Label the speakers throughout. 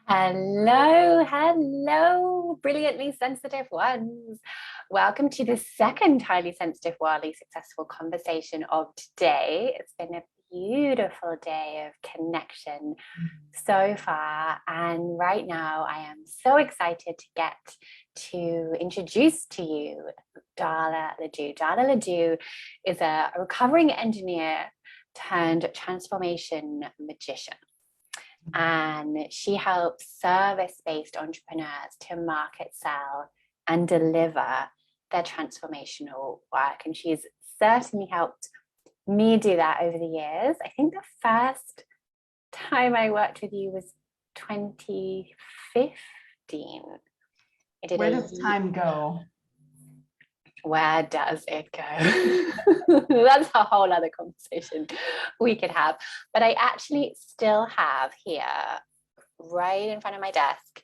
Speaker 1: Hello, brilliantly sensitive ones. Welcome to the second highly sensitive, wildly successful conversation of today. It's been a beautiful day of connection so far. And right now, I am so excited to get to introduce to you Darla Ledoux. Darla Ledoux is a recovering engineer turned transformation magician. And she helps service-based entrepreneurs to market, sell, and deliver their transformational work. And she's certainly helped me do that over the years. I think the first time I worked with you was 2015.
Speaker 2: Where does time go?
Speaker 1: Where does it go? That's a whole other conversation we could have. But I actually still have here, right in front of my desk,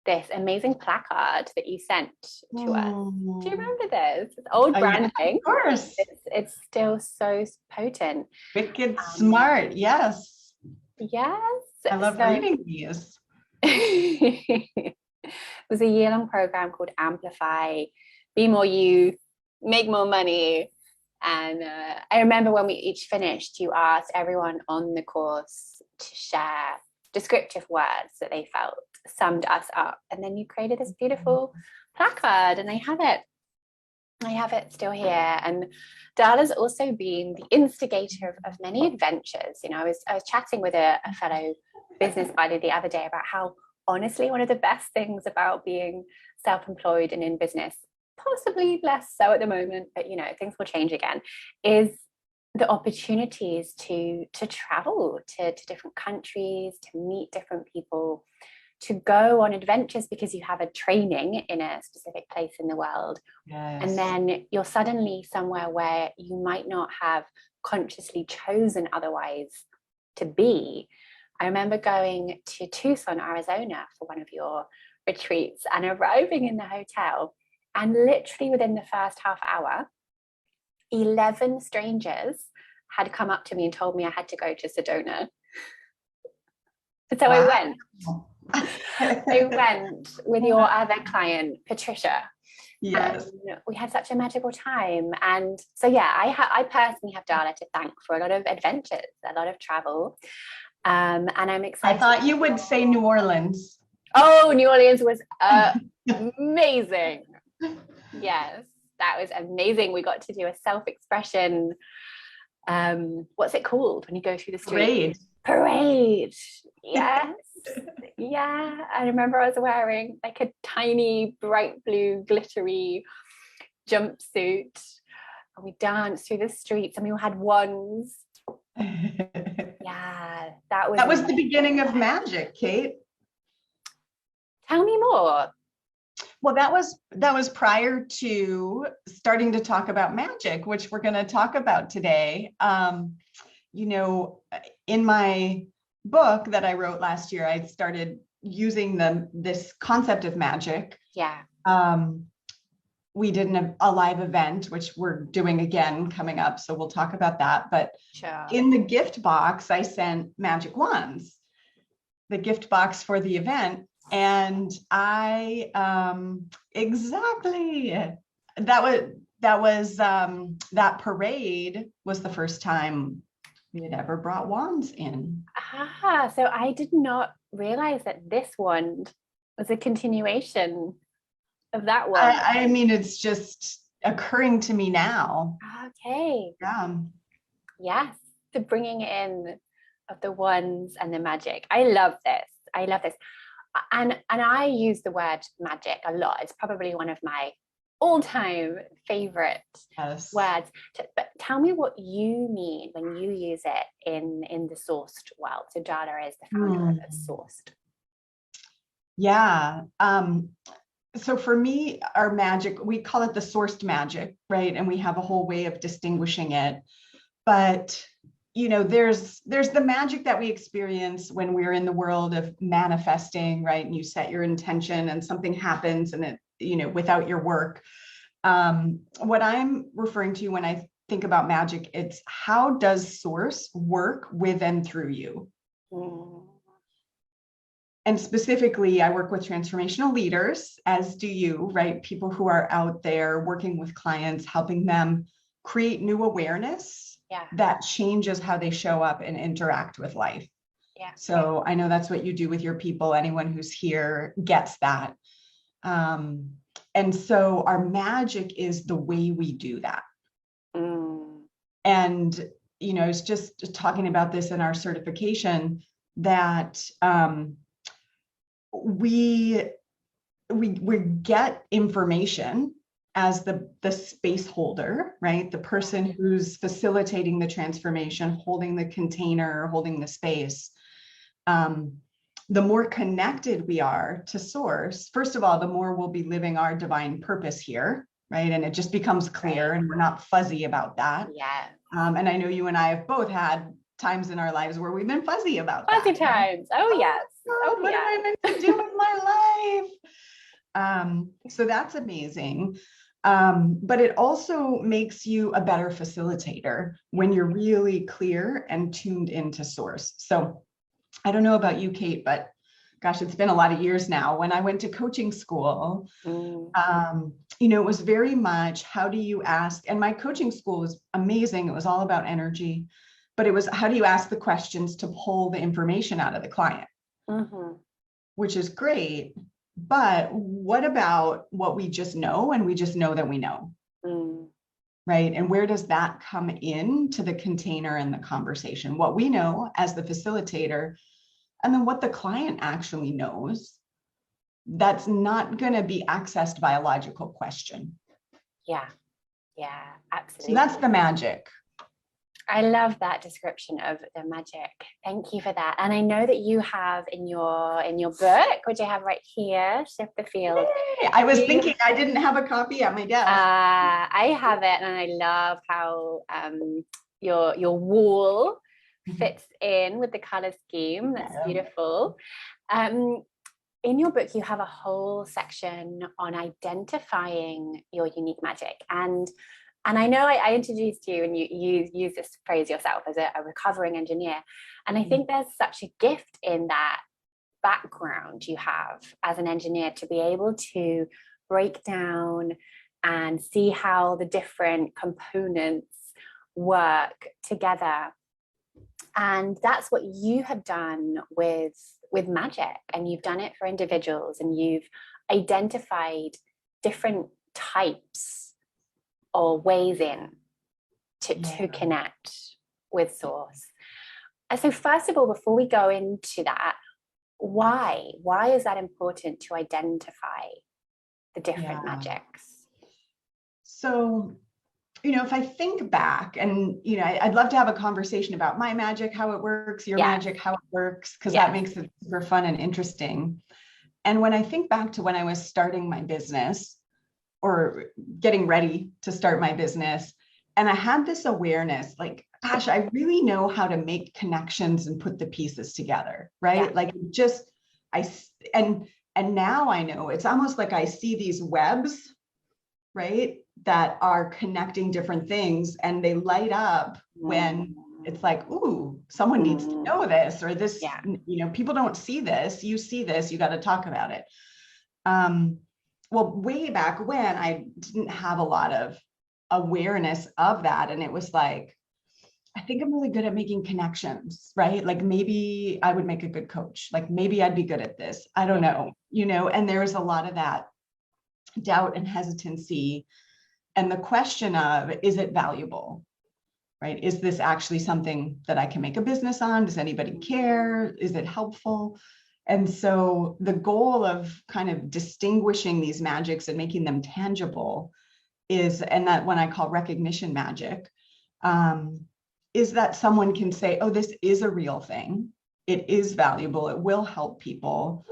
Speaker 1: this amazing placard that you sent to us. Do you remember this? It's old branding.
Speaker 2: Yeah, of course.
Speaker 1: It's still so potent.
Speaker 2: Wicked smart, yes.
Speaker 1: Yes.
Speaker 2: I love reading these.
Speaker 1: It was a year-long program called Amplify. Be more you, make more money. And I remember when we each finished, you asked everyone on the course to share descriptive words that they felt summed us up. And then you created this beautiful placard, and I have it. I have it still here. And Darla's also been the instigator of many adventures. You know, I was chatting with a fellow business buddy the other day about how, honestly, one of the best things about being self-employed and in business, possibly less so at the moment, but you know, things will change again, is the opportunities to travel to different countries, to meet different people, to go on adventures because you have a training in a specific place in the world.
Speaker 2: Yes.
Speaker 1: And then you're suddenly somewhere where you might not have consciously chosen otherwise to be. I remember going to Tucson, Arizona for one of your retreats and arriving in the hotel, and literally within the first half hour, 11 strangers had come up to me and told me I had to go to Sedona. So wow. I went with your other client, Patricia.
Speaker 2: Yes.
Speaker 1: And we had such a magical time. And so, yeah, I personally have Darla to thank for a lot of adventures, a lot of travel. And I'm excited.
Speaker 2: I thought you would say New Orleans.
Speaker 1: Oh, New Orleans was amazing. Yes, that was amazing. We got to do a self-expression. What's it called when you go through the street? Parade. Yes. Yeah. I remember I was wearing like a tiny bright blue glittery jumpsuit, and we danced through the streets, and we all had wands. Yeah, that
Speaker 2: was the beginning of magic, Kate.
Speaker 1: Tell me more.
Speaker 2: Well, that was prior to starting to talk about magic, which we're going to talk about today. You know, in my book that I wrote last year, I started using this concept of magic.
Speaker 1: Yeah.
Speaker 2: We did a live event, which we're doing again coming up, so we'll talk about that. But
Speaker 1: sure.
Speaker 2: In the gift box, I sent magic wands, the gift box for the event. And I exactly that parade was the first time we had ever brought wands in.
Speaker 1: So I did not realize that this wand was a continuation of that one.
Speaker 2: I mean, it's just occurring to me now.
Speaker 1: Okay.
Speaker 2: Yeah.
Speaker 1: Yes, the bringing in of the wands and the magic. I love this. And I use the word magic a lot. It's probably one of my all-time favorite words. But tell me what you mean when you use it in the sourced world. So Darla is the founder of Sourced.
Speaker 2: Yeah. So for me, our magic, we call it the sourced magic, right? And we have a whole way of distinguishing it. But you know, there's the magic that we experience when we're in the world of manifesting, right? And you set your intention and something happens, and it, you know, without your work. What I'm referring to when I think about magic, it's how does source work with and through you,
Speaker 1: Mm.
Speaker 2: And specifically, I work with transformational leaders, as do you, right? People who are out there working with clients, helping them create new awareness that changes how they show up and interact with life.
Speaker 1: Yeah.
Speaker 2: So I know that's what you do with your people. Anyone who's here gets that. And so our magic is the way we do that.
Speaker 1: Mm.
Speaker 2: And, you know, it's just talking about this in our certification that we get information as the space holder, right? The person who's facilitating the transformation, holding the container, holding the space. The more connected we are to source, first of all, the more we'll be living our divine purpose here, right? And it just becomes clear and we're not fuzzy about that.
Speaker 1: Yeah.
Speaker 2: And I know you and I have both had times in our lives where we've been fuzzy about
Speaker 1: Fuzzy
Speaker 2: that.
Speaker 1: times. Oh, yes.
Speaker 2: God, what am I meant to do with my life? So that's amazing. But it also makes you a better facilitator when you're really clear and tuned into source. So I don't know about you, Kate, but gosh, it's been a lot of years now. When I went to coaching school, you know, it was very much, how do you ask? And my coaching school was amazing. It was all about energy, but it was, how do you ask the questions to pull the information out of the client? Which is great. But what about what we just know, and we just know that we know? Right? And where does that come in to the container and the conversation? What we know as the facilitator, and then what the client actually knows, that's not going to be accessed by a logical question. Yeah, absolutely. So that's the magic.
Speaker 1: I love that description of the magic. Thank you for that. And I know that you have in your book, which I have right here, Shift the Field.
Speaker 2: Yay! I was thinking I didn't have a copy at my desk.
Speaker 1: I have it, and I love how your wall fits in with the color scheme. That's beautiful. In your book, you have a whole section on identifying your unique magic. And I know I introduced you and you use this phrase yourself as a recovering engineer. And I think there's such a gift in that background you have as an engineer to be able to break down and see how the different components work together. And that's what you have done with magic, and you've done it for individuals, and you've identified different types or ways in to connect with source. And so first of all, before we go into that, why is that important to identify the different magics?
Speaker 2: So, you know, if I think back, and, you know, I'd love to have a conversation about my magic, how it works, your magic, how it works, because that makes it super fun and interesting. And when I think back to when I was starting my business, or getting ready to start my business, and I had this awareness, like, gosh, I really know how to make connections and put the pieces together, right? Like, just, and now I know, it's almost like I see these webs, right, that are connecting different things, and they light up when it's like, ooh, someone needs to know this, or this, you know, people don't see this, you see this, you got to talk about it. Well, way back when, I didn't have a lot of awareness of that. And it was like, I think I'm really good at making connections, right? Like, maybe I would make a good coach. Like, maybe I'd be good at this. I don't know, you know, and there was a lot of that doubt and hesitancy. And the question of, is it valuable, right? Is this actually something that I can make a business on? Does anybody care? Is it helpful? And so the goal of kind of distinguishing these magics and making them tangible is, and that when I call recognition magic, is that someone can say, oh, this is a real thing. It is valuable. It will help people.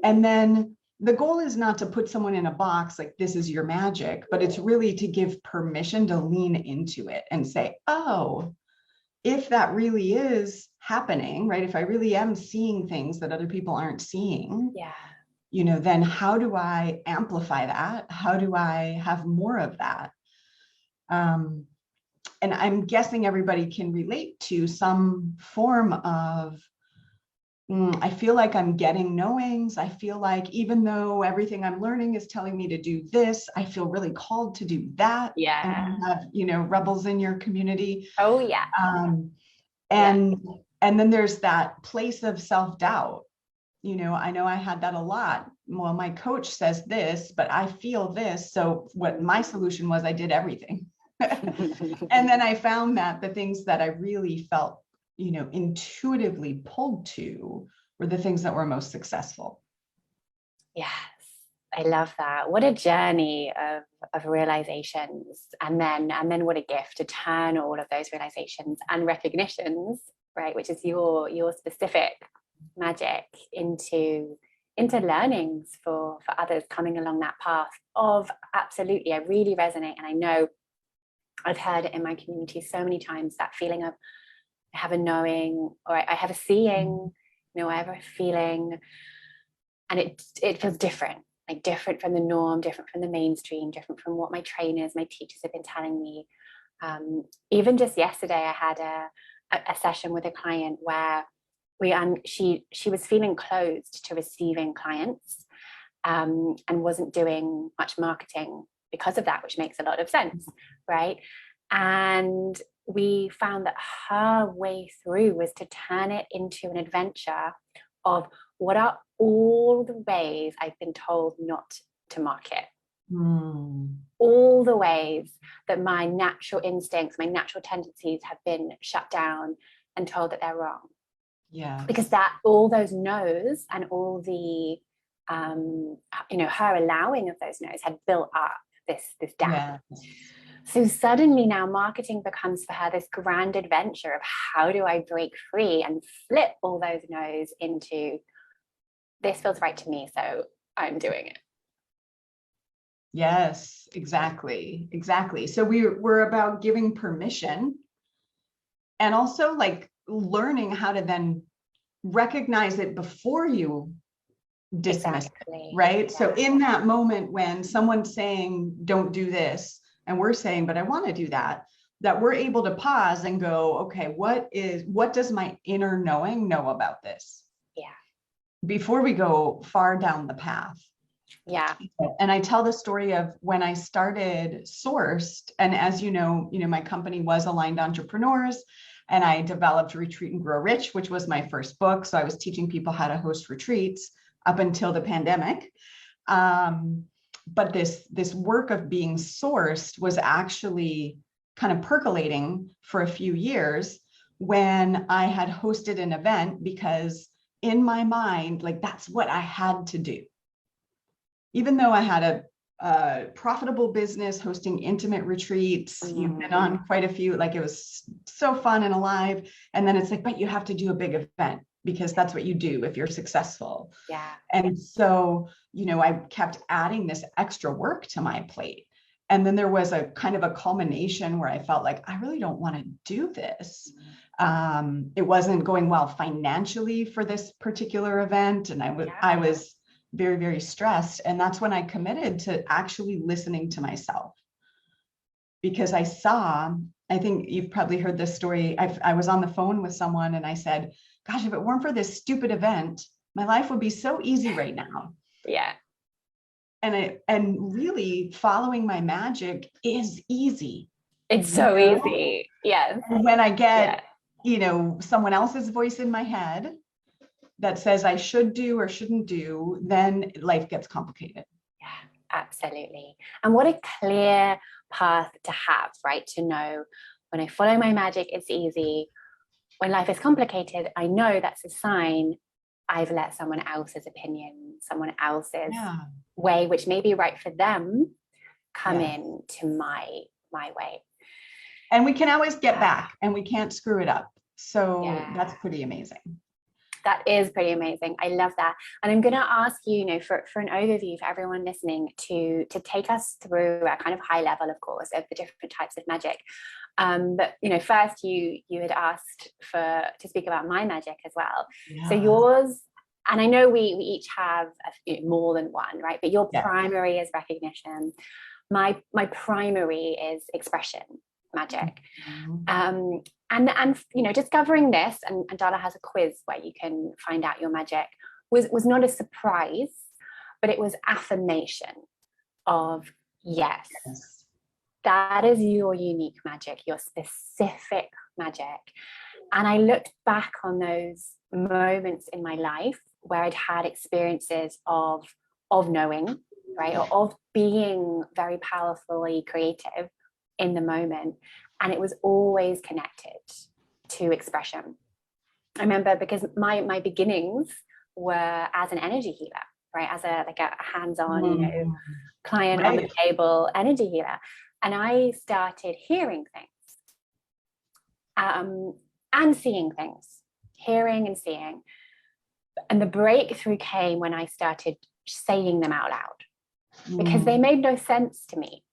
Speaker 2: And then the goal is not to put someone in a box like, this is your magic, but it's really to give permission to lean into it and say, oh, if that really is happening, right? If I really am seeing things that other people aren't seeing, you know, then how do I amplify that? How do I have more of that? And I'm guessing everybody can relate to some form of I feel like I'm getting knowings. I feel like even though everything I'm learning is telling me to do this, I feel really called to do that. And
Speaker 1: Yeah.
Speaker 2: you have, rebels in your community.
Speaker 1: Oh, yeah.
Speaker 2: Um,
Speaker 1: Yeah.
Speaker 2: and then there's that place of self-doubt. I know I had that a lot. Well, my coach says this, but I feel this. So what my solution was, I did everything. And then I found that the things that I really felt, intuitively pulled to were the things that were most successful.
Speaker 1: Yes, I love that. What a journey of realizations, and then what a gift to turn all of those realizations and recognitions, right, which is your specific magic, into learnings for others coming along that path of absolutely. I really resonate, and I know I've heard it in my community so many times, that feeling of I have a knowing, or I have a seeing, I have a feeling, and it feels different, like different from the norm, different from the mainstream, different from what my trainers, my teachers have been telling me. Even just yesterday, I had a session with a client where she was feeling closed to receiving clients, and wasn't doing much marketing because of that, which makes a lot of sense, right? And we found that her way through was to turn it into an adventure of what are all the ways I've been told not to market. All the ways that my natural instincts, my natural tendencies have been shut down and told that they're wrong.
Speaker 2: Yeah.
Speaker 1: Because that all those no's and all the her allowing of those no's had built up this dam.
Speaker 2: Yeah.
Speaker 1: So suddenly now marketing becomes for her this grand adventure of how do I break free and flip all those no's into this feels right to me, so I'm doing it.
Speaker 2: Yes, exactly. So we're about giving permission, and also like learning how to then recognize it before you dismiss
Speaker 1: Exactly.
Speaker 2: it, right?
Speaker 1: Yeah.
Speaker 2: So in that moment when someone's saying, don't do this, and we're saying, but I want to do that, that we're able to pause and go, okay, what does my inner knowing know about this?
Speaker 1: Yeah.
Speaker 2: Before we go far down the path.
Speaker 1: Yeah.
Speaker 2: And I tell the story of when I started Sourced, and as you know, my company was Aligned Entrepreneurs, and I developed Retreat and Grow Rich, which was my first book. So I was teaching people how to host retreats up until the pandemic. But this work of being sourced was actually kind of percolating for a few years when I had hosted an event, because in my mind, like that's what I had to do. Even though I had a profitable business hosting intimate retreats, you've been on quite a few, like it was so fun and alive. And then it's like, but you have to do a big event because that's what you do if you're successful.
Speaker 1: Yeah.
Speaker 2: And so, I kept adding this extra work to my plate. And then there was a kind of a culmination where I felt like, I really don't want to do this. It wasn't going well financially for this particular event. And I was very, very stressed. And that's when I committed to actually listening to myself. Because I think you've probably heard this story. I was on the phone with someone and I said, gosh, if it weren't for this stupid event, my life would be so easy right now.
Speaker 1: Yeah.
Speaker 2: And really following my magic is easy.
Speaker 1: It's so easy. Yes.
Speaker 2: When I get, someone else's voice in my head that says I should do or shouldn't do, then life gets complicated.
Speaker 1: Yeah, absolutely. And what a clear path to have, right? To know when I follow my magic, it's easy. When life is complicated, I know that's a sign I've let someone else's opinion, someone else's way, which may be right for them, come in to my way.
Speaker 2: And we can always get back and we can't screw it up. So that's pretty amazing.
Speaker 1: That is pretty amazing. I love that. And I'm going to ask you, for an overview for everyone listening to take us through a kind of high level, of course, of the different types of magic. But, first you had asked to speak about my magic as well. Yeah. So yours, and I know we each have more than one, right? But your primary is recognition. My primary is expression. magic. And you know, discovering this, and Dana has a quiz where you can find out your magic, was not a surprise, but it was affirmation of yes, that is your unique magic, your specific magic. And I looked back on those moments in my life where I'd had experiences of knowing, right, or of being very powerfully creative in the moment, and it was always connected to expression. I remember because my beginnings were as an energy healer, right, as a hands-on, you know, client on the table energy healer, and I started hearing things, and seeing things, hearing and seeing, and the breakthrough came when I started saying them out loud, because they made no sense to me.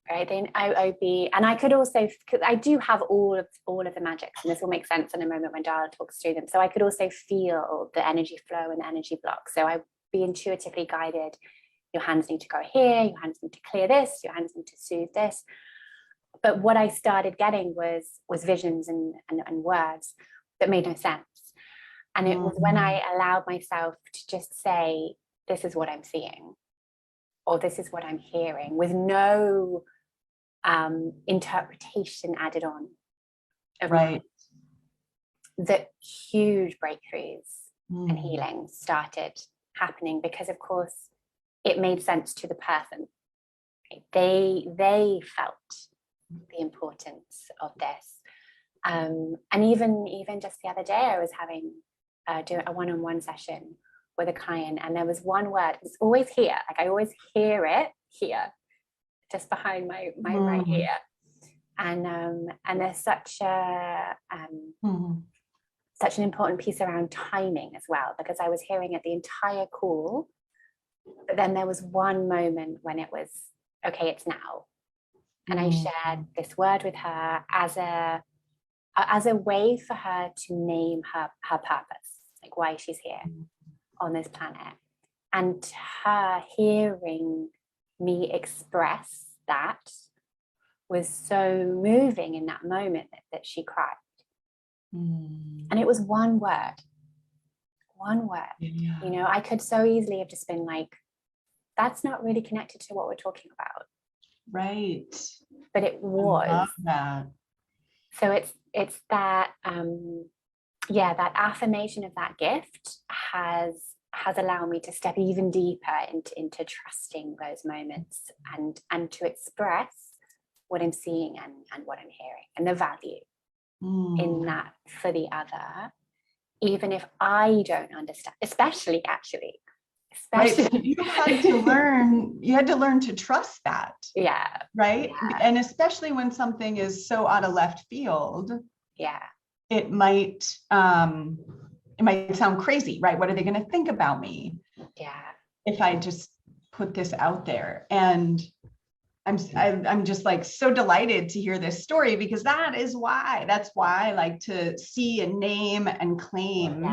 Speaker 1: Right, then I could also, because I do have all of the magics, and this will make sense in a moment when Dara talks through them. So I could also feel the energy flow and the energy block. So I'd be intuitively guided. Your hands need to go here. Your hands need to clear this. Your hands need to soothe this. But what I started getting was visions and words that made no sense. And it was when I allowed myself to just say, "This is what I'm seeing," or "This is what I'm hearing," with no interpretation added on.
Speaker 2: Right.
Speaker 1: That huge breakthroughs and healings started happening, because of course it made sense to the person. They felt the importance of this. And even just the other day, I was having doing a one-on-one session with a client, and there was one word. It's always here. Like I always hear it here, just behind my right ear. And there's such an important piece around timing as well, because I was hearing it the entire call, but then there was one moment when it was, okay, it's now. And I shared this word with her as a way for her to name her purpose, like why she's here on this planet. And her hearing me express that was so moving in that moment that she cried. And it was one word. Yeah. You know, I could so easily have just been like, that's not really connected to what we're talking about.
Speaker 2: Right.
Speaker 1: But it was.
Speaker 2: I love that.
Speaker 1: So it's that that affirmation of that gift has allowed me to step even deeper into trusting those moments and to express what I'm seeing and what I'm hearing, and the value in that for the other, even if I don't understand, especially.
Speaker 2: Right. You had to learn to trust that.
Speaker 1: Yeah.
Speaker 2: Right.
Speaker 1: Yeah.
Speaker 2: And especially when something is so out of left field.
Speaker 1: Yeah.
Speaker 2: It might sound crazy, right? What are they going to think about me?
Speaker 1: Yeah.
Speaker 2: If I just put this out there. And I'm just like so delighted to hear this story, because that's why I like to see and name and claim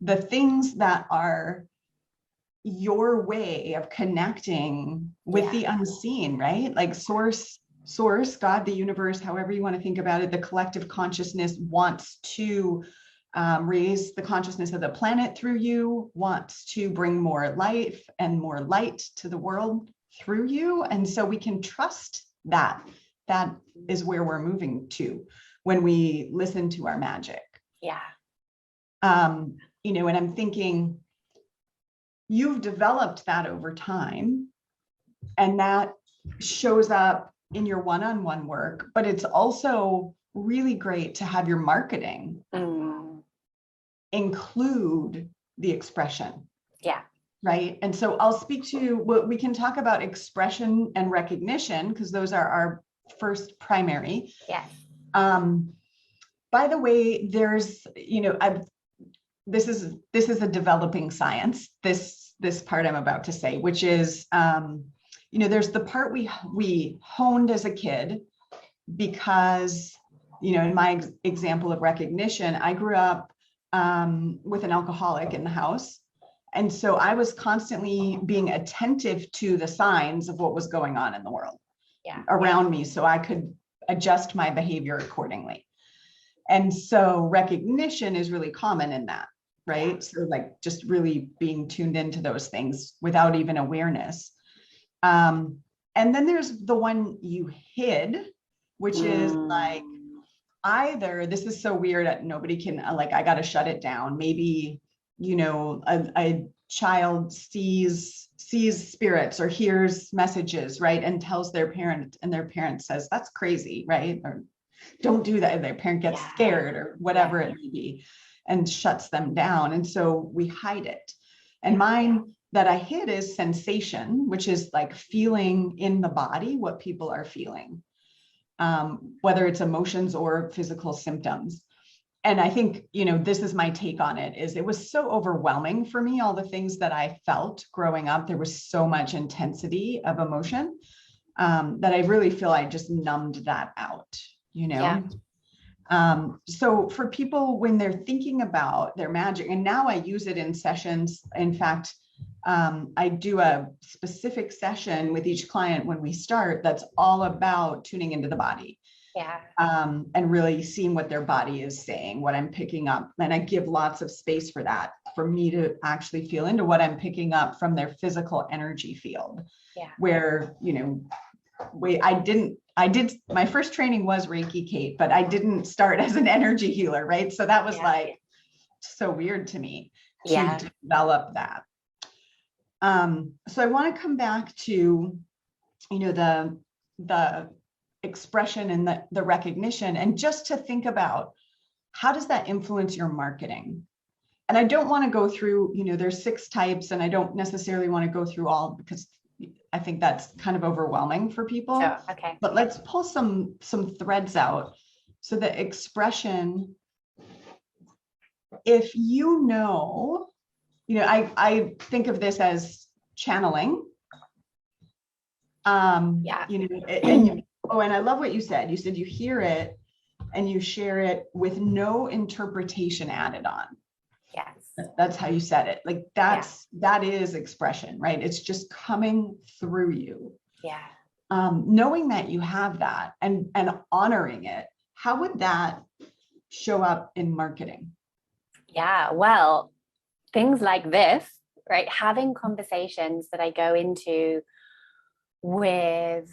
Speaker 2: the things that are your way of connecting with the unseen, right? Like source, God, the universe, however you want to think about it, the collective consciousness wants to raise the consciousness of the planet through you, wants to bring more life and more light to the world through you. And so we can trust that. That is where we're moving to when we listen to our magic.
Speaker 1: Yeah.
Speaker 2: You know, and I'm thinking, you've developed that over time, and that shows up in your one-on-one work, but it's also really great to have your marketing include the expression.
Speaker 1: Yeah.
Speaker 2: Right. And so I'll speak to what we can talk about: expression and recognition, because those are our first primary.
Speaker 1: Yes.
Speaker 2: By the way, there's, you know, this is a developing science, this part I'm about to say, which is, you know, there's the part we honed as a kid, because, you know, in my example of recognition, I grew up with an alcoholic in the house. And so I was constantly being attentive to the signs of what was going on in the world around me. So I adjust my behavior accordingly. And so recognition is really common in that, right? Yeah. So like just really being tuned into those things without even awareness. And then there's the one you hid, which is like, either, this is so weird, nobody can, like, I got to shut it down. Maybe, you know, a child sees spirits or hears messages, right? And tells their parent, and their parent says, that's crazy, right? Or don't do that. And their parent gets scared or whatever it may be and shuts them down. And so we hide it. And mine that I hid is sensation, which is like feeling in the body what people are feeling, whether it's emotions or physical symptoms. And I think, you know, this is my take on it, is it was so overwhelming for me, all the things that I felt growing up. There was so much intensity of emotion that I really feel I just numbed that out, you know? So for people, when they're thinking about their magic, and now I use it in sessions, in fact, I do a specific session with each client when we start that's all about tuning into the body. And really seeing what their body is saying, what I'm picking up. And I give lots of space for that, for me to actually feel into what I'm picking up from their physical energy field. Where, you know, I did, my first training was Reiki, Kate, but I didn't start as an energy healer, right? So that was like so weird to me to develop that. So I want to come back to, you know, the expression and the recognition, and just to think about, how does that influence your marketing? And I don't want to go through, you know, there's 6 types, and I don't necessarily want to go through all, because I think that's kind of overwhelming for people.
Speaker 1: Okay.
Speaker 2: But let's pull some threads out. So the expression, if you know, I think of this as channeling. You know, and I love what you said. You said you hear it and you share it with no interpretation added on. That's how you said it. Like that is expression, right? It's just coming through you. Knowing that you have that and honoring it, how would that show up in marketing?
Speaker 1: Well, things like this, right? Having conversations that I go into with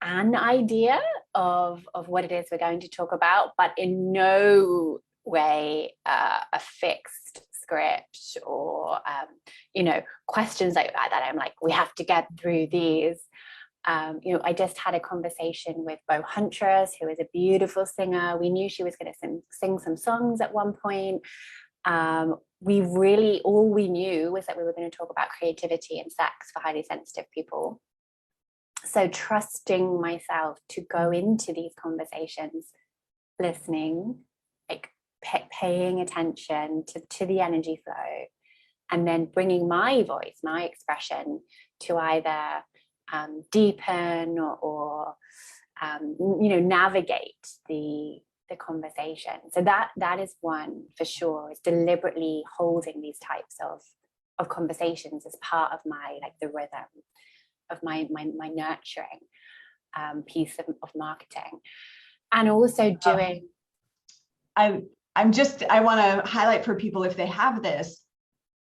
Speaker 1: an idea of what it is we're going to talk about, but in no way a fixed script or you know, questions like that. I'm like, we have to get through these. You know, I just had a conversation with Bo Huntress, who is a beautiful singer. We knew she was going to sing some songs at one point. All we knew was that we were going to talk about creativity and sex for highly sensitive people. So trusting myself to go into these conversations, listening, like paying attention to the energy flow, and then bringing my voice, my expression, to either deepen or you know, navigate the conversation. So that is one for sure, is deliberately holding these types of conversations as part of my, like, the rhythm of my nurturing piece of marketing. And also doing
Speaker 2: I want to highlight for people, if they have this,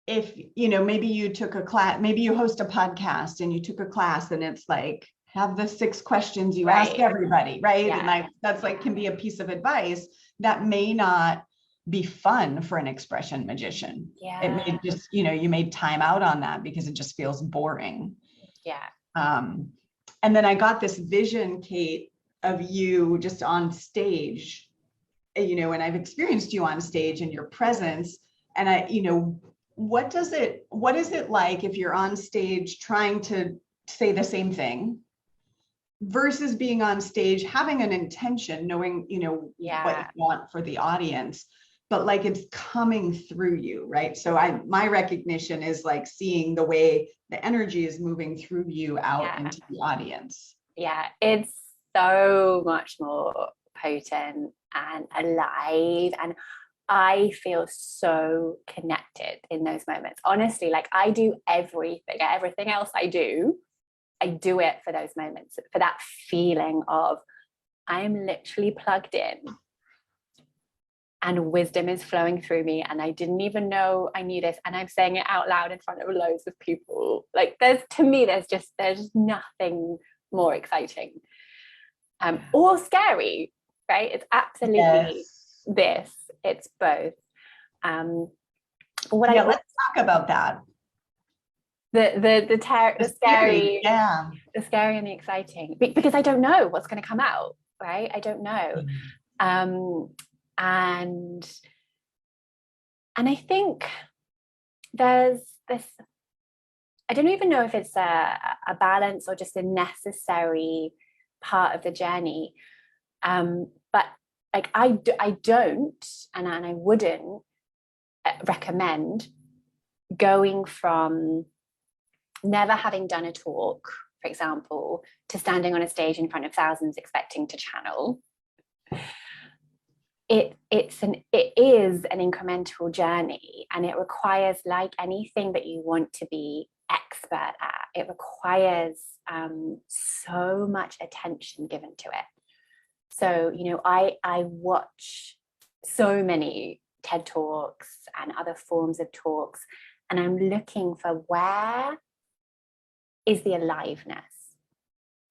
Speaker 2: if, you know, maybe you took a class, maybe you host a podcast and you took a class, and it's like, have the 6 questions you ask everybody, right? And that's like, can be a piece of advice that may not be fun for an expression magician. It may just, you know, you made time out on that because it just feels boring. And then I got this vision, Kate, of you just on stage, you know, and I've experienced you on stage and your presence. And I, you know, what is it like if you're on stage trying to say the same thing versus being on stage, having an intention, knowing, you know, what you want for the audience, but like it's coming through you, right? So my recognition is like seeing the way the energy is moving through you out into the audience.
Speaker 1: It's so much more potent and alive, and I feel so connected in those moments. Honestly, like, I do everything else I do do it for those moments, for that feeling of I'm literally plugged in and wisdom is flowing through me, and I didn't even know I knew this, and I'm saying it out loud in front of loads of people. Like there's nothing more exciting or scary, right? It's absolutely this. It's both.
Speaker 2: Let's talk about that.
Speaker 1: The scary,
Speaker 2: the
Speaker 1: scary and the exciting, because I don't know what's going to come out, right? I don't know. And I think there's this, I don't even know if it's a balance or just a necessary part of the journey. But like I don't, and I wouldn't recommend going from never having done a talk, for example, to standing on a stage in front of thousands expecting to channel. It is an incremental journey, and it requires, like anything that you want to be expert at, it requires so much attention given to it. So, you know, I watch so many TED Talks and other forms of talks, and I'm looking for where is the aliveness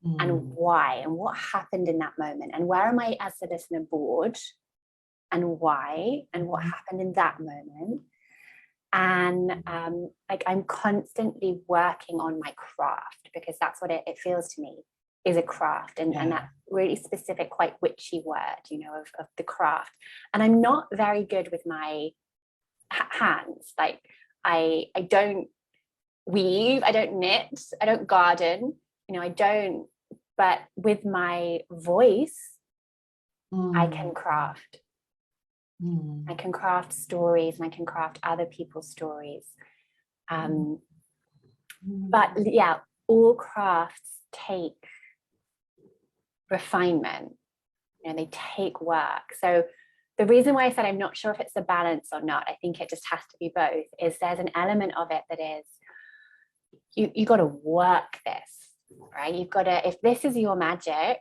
Speaker 1: and why, and what happened in that moment, and where am I as a listener bored, and why, and what happened in that moment. And like I'm constantly working on my craft, because that's what it feels to me is a craft, and that really specific, quite witchy word, you know, of the craft. And I'm not very good with my hands. Like I don't weave, I don't knit, I don't garden, you know, I don't, but with my voice, I can craft. I can craft stories, and I can craft other people's stories. But yeah, all crafts take refinement, you know, they take work. So the reason why I said I'm not sure if it's a balance or not, I think it just has to be both, is there's an element of it that is, you got to work this, right? You've got to, if this is your magic,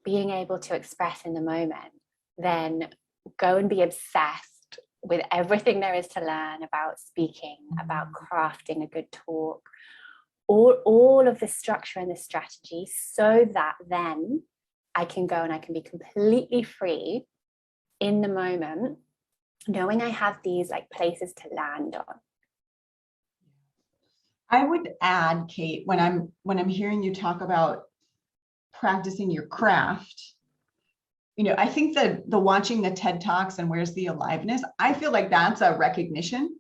Speaker 1: being able to express in the moment, then go and be obsessed with everything there is to learn about speaking, about crafting a good talk, all of the structure and the strategy, so that then I can go and I can be completely free in the moment, knowing I have these like places to land on.
Speaker 2: I would add, Kate, when I'm hearing you talk about practicing your craft, you know, I think that the watching the TED Talks and where's the aliveness, I feel like that's a recognition,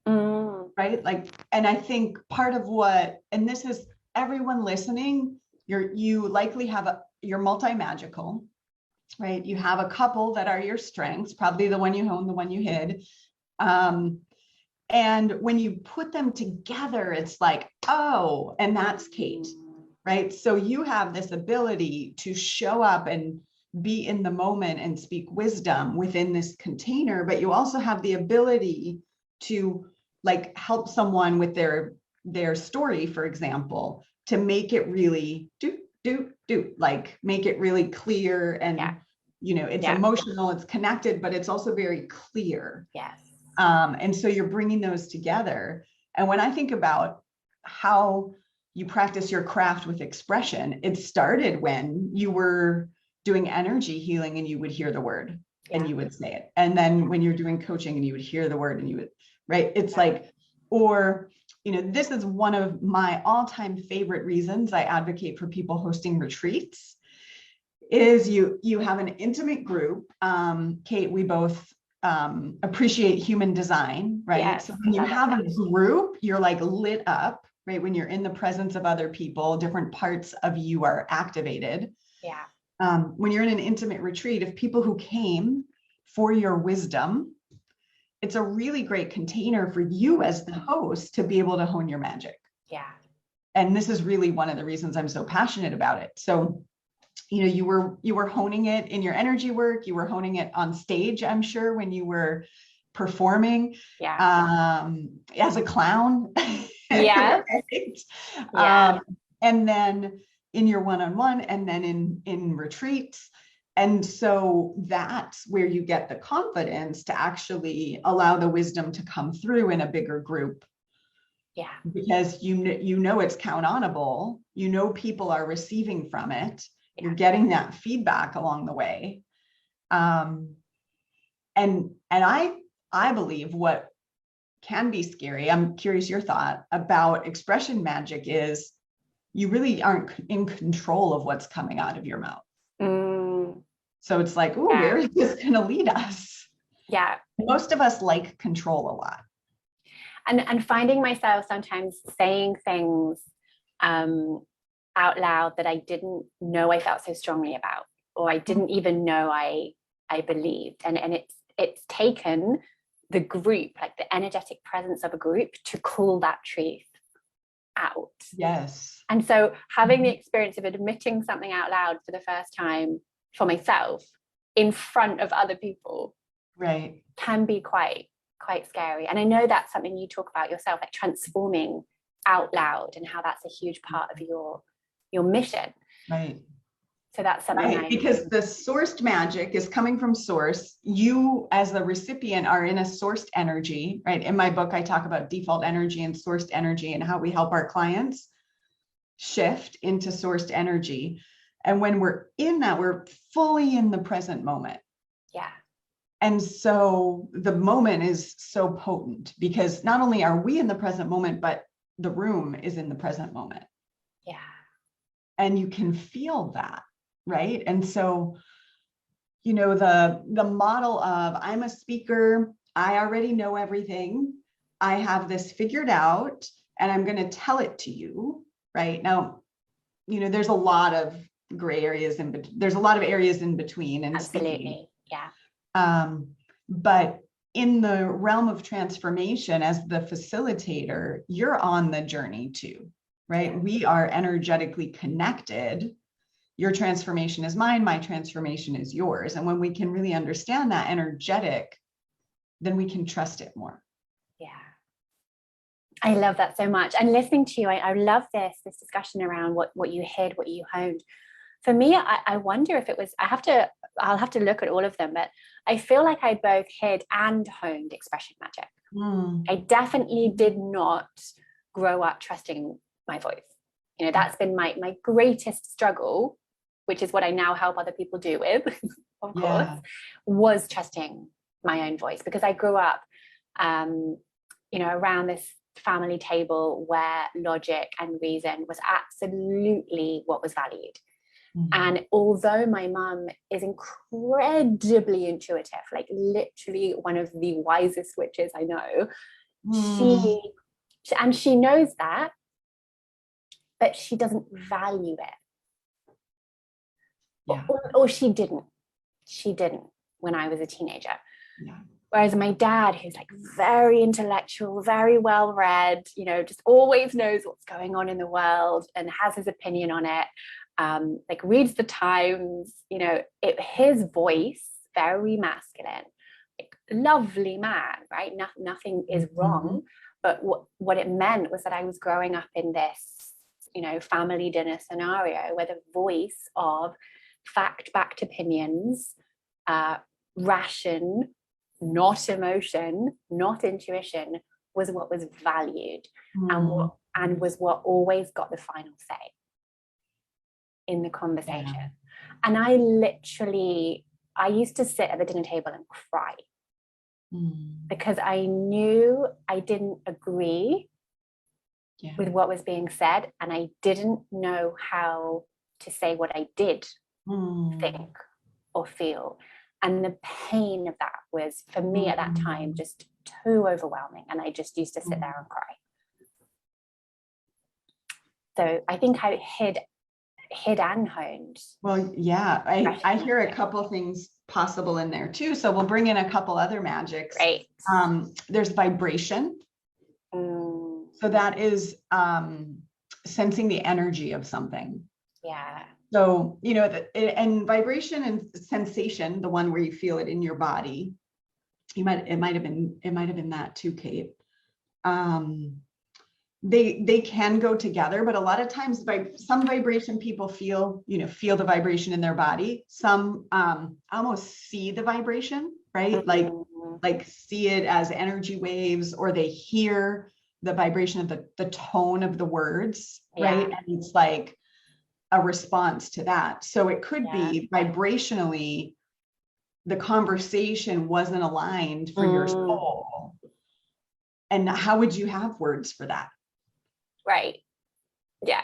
Speaker 2: right? Like, and I think part of what, and this is everyone listening, you likely have you're multi-magical, right? You have a couple that are your strengths, probably the one you honed, the one you hid. And when you put them together, it's like, oh, and that's Kate, right? So you have this ability to show up and be in the moment and speak wisdom within this container, but you also have the ability to like help someone with their story, for example, to make it really like make it really clear, and you know, it's emotional, it's connected, but it's also very clear.
Speaker 1: Yes.
Speaker 2: And so you're bringing those together. And when I think about how you practice your craft with expression, it started when you were doing energy healing and you would hear the word and you would say it. And then when you're doing coaching and you would hear the word and you would, right? It's like, or, you know, this is one of my all-time favorite reasons I advocate for people hosting retreats is you have an intimate group. Kate, we both appreciate human design, right?
Speaker 1: Yes,
Speaker 2: so when you have a group, you're like lit up, right? When you're in the presence of other people, different parts of you are activated.
Speaker 1: Yeah.
Speaker 2: When you're in an intimate retreat, if people who came for your wisdom, it's a really great container for you as the host to be able to hone your magic.
Speaker 1: Yeah.
Speaker 2: And this is really one of the reasons I'm so passionate about it. So, you know, you were honing it in your energy work, you were honing it on stage, I'm sure, when you were performing as a clown.
Speaker 1: Yeah.
Speaker 2: Right?
Speaker 1: Yeah.
Speaker 2: and then in your one-on-one, and then in retreats. And so that's where you get the confidence to actually allow the wisdom to come through in a bigger group.
Speaker 1: Yeah.
Speaker 2: Because you know it's count onable, you know people are receiving from it,
Speaker 1: Yeah.
Speaker 2: you're getting that feedback along the way. And I believe what can be scary, I'm curious your thought about expression magic, is you really aren't in control of what's coming out of your mouth. So it's like, oh, where is this going to lead us?
Speaker 1: Yeah.
Speaker 2: Most of us like control a lot.
Speaker 1: And finding myself sometimes saying things out loud that I didn't know I felt so strongly about, or I didn't even know I believed. And it's taken the group, like the energetic presence of a group, to call that truth out.
Speaker 2: Yes.
Speaker 1: And so having the experience of admitting something out loud for the first time for myself in front of other people,
Speaker 2: right,
Speaker 1: can be quite scary. And I know that's something you talk about yourself, like transforming out loud, and how that's a huge part of your mission.
Speaker 2: Right.
Speaker 1: So that's something
Speaker 2: right. Because the sourced magic is coming from source. You as the recipient are in a sourced energy, right? In my book, I talk about default energy and sourced energy and how we help our clients shift into sourced energy. And when we're in that, we're fully in the present moment.
Speaker 1: Yeah.
Speaker 2: And so the moment is so potent, because not only are we in the present moment, but the room is in the present moment.
Speaker 1: Yeah.
Speaker 2: And you can feel that, right? And so, you know, the model of I'm a speaker, I already know everything, I have this figured out, and I'm going to tell it to you, right? Now, you know, there's a lot of gray areas there's a lot of areas in between. And
Speaker 1: absolutely.
Speaker 2: Speaking.
Speaker 1: Yeah.
Speaker 2: But in the realm of transformation, as the facilitator, you're on the journey too, right? Yeah. We are energetically connected. Your transformation is mine, my transformation is yours. And when we can really understand that energetic, then we can trust it more.
Speaker 1: Yeah. I love that so much. And listening to you, I love this discussion around what you hid, what you honed. For me, I wonder if it was, I'll have to look at all of them, but I feel like I both hid and honed expression magic. I definitely did not grow up trusting my voice. You know, that's been my greatest struggle, which is what I now help other people do with, of course, was trusting my own voice, because I grew up, you know, around this family table where logic and reason was absolutely what was valued. And although my mum is incredibly intuitive, like literally one of the wisest witches I know, she knows that, but she doesn't value it. Yeah. Or she didn't when I was a teenager. Yeah. Whereas my dad, who's like very intellectual, very well read, you know, just always knows what's going on in the world and has his opinion on it. Like reads the Times, you know, his voice, very masculine, like lovely man, right? Nothing is wrong. But what it meant was that I was growing up in this, you know, family dinner scenario where the voice of fact-backed opinions, ration, not emotion, not intuition, was what was valued and was what always got the final say in the conversation. Yeah. And I used to sit at the dinner table and cry because I knew I didn't agree with what was being said, and I didn't know how to say what I did think or feel. And the pain of that was, for me at that time, just too overwhelming. And I just used to sit there and cry. So I think I hid and honed.
Speaker 2: Well, yeah, I hear a couple things possible in there too. So we'll bring in a couple other magics.
Speaker 1: Right.
Speaker 2: There's vibration. So that is sensing the energy of something.
Speaker 1: Yeah.
Speaker 2: So, you know, and vibration and sensation, the one where you feel it in your body, it might have been that too, Kate. they can go together, but a lot of times some vibration people feel the vibration in their body. Some almost see the vibration, right? Like see it as energy waves, or they hear the vibration of the tone of the words, right? And it's like a response to that. So it could be vibrationally, the conversation wasn't aligned for your soul. And how would you have words for that?
Speaker 1: Right. Yeah.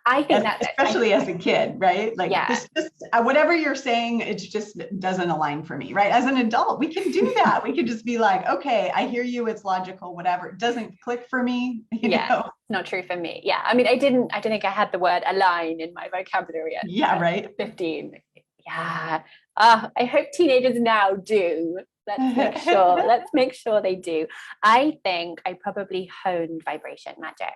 Speaker 1: I think that
Speaker 2: especially as a kid, right? Like this just, whatever you're saying, it just doesn't align for me, right? As an adult, we can do that. We could just be like, okay, I hear you. It's logical, whatever. It doesn't click for me. You know?
Speaker 1: Not true for me. Yeah. I mean, I don't think I had the word align in my vocabulary at 15. Yeah. I hope teenagers now do. Let's make sure they do. I think I probably honed vibration magic.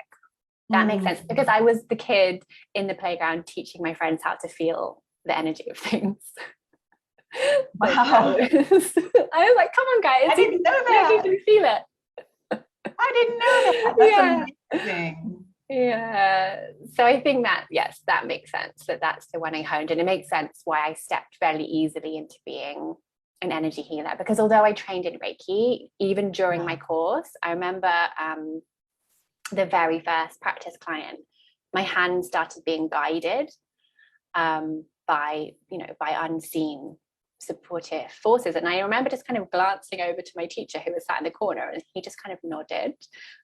Speaker 1: That makes sense, because I was the kid in the playground teaching my friends how to feel the energy of things.
Speaker 2: Wow.
Speaker 1: I was like, come on, guys.
Speaker 2: I didn't know that.
Speaker 1: You can feel it.
Speaker 2: I didn't know that. That's amazing.
Speaker 1: Yeah. So I think that, yes, that makes sense. That's the one I honed. And it makes sense why I stepped fairly easily into being an energy healer, because although I trained in Reiki, even during my course, I remember the very first practice client, my hand started being guided by unseen supportive forces. And I remember just kind of glancing over to my teacher, who was sat in the corner, and he just kind of nodded,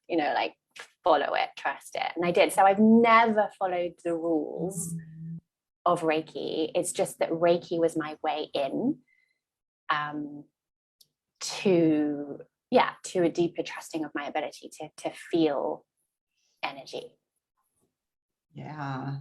Speaker 1: like, follow it, trust it. And I did. So I've never followed the rules of Reiki. It's just that Reiki was my way in to a deeper trusting of my ability to feel energy.
Speaker 2: Yeah.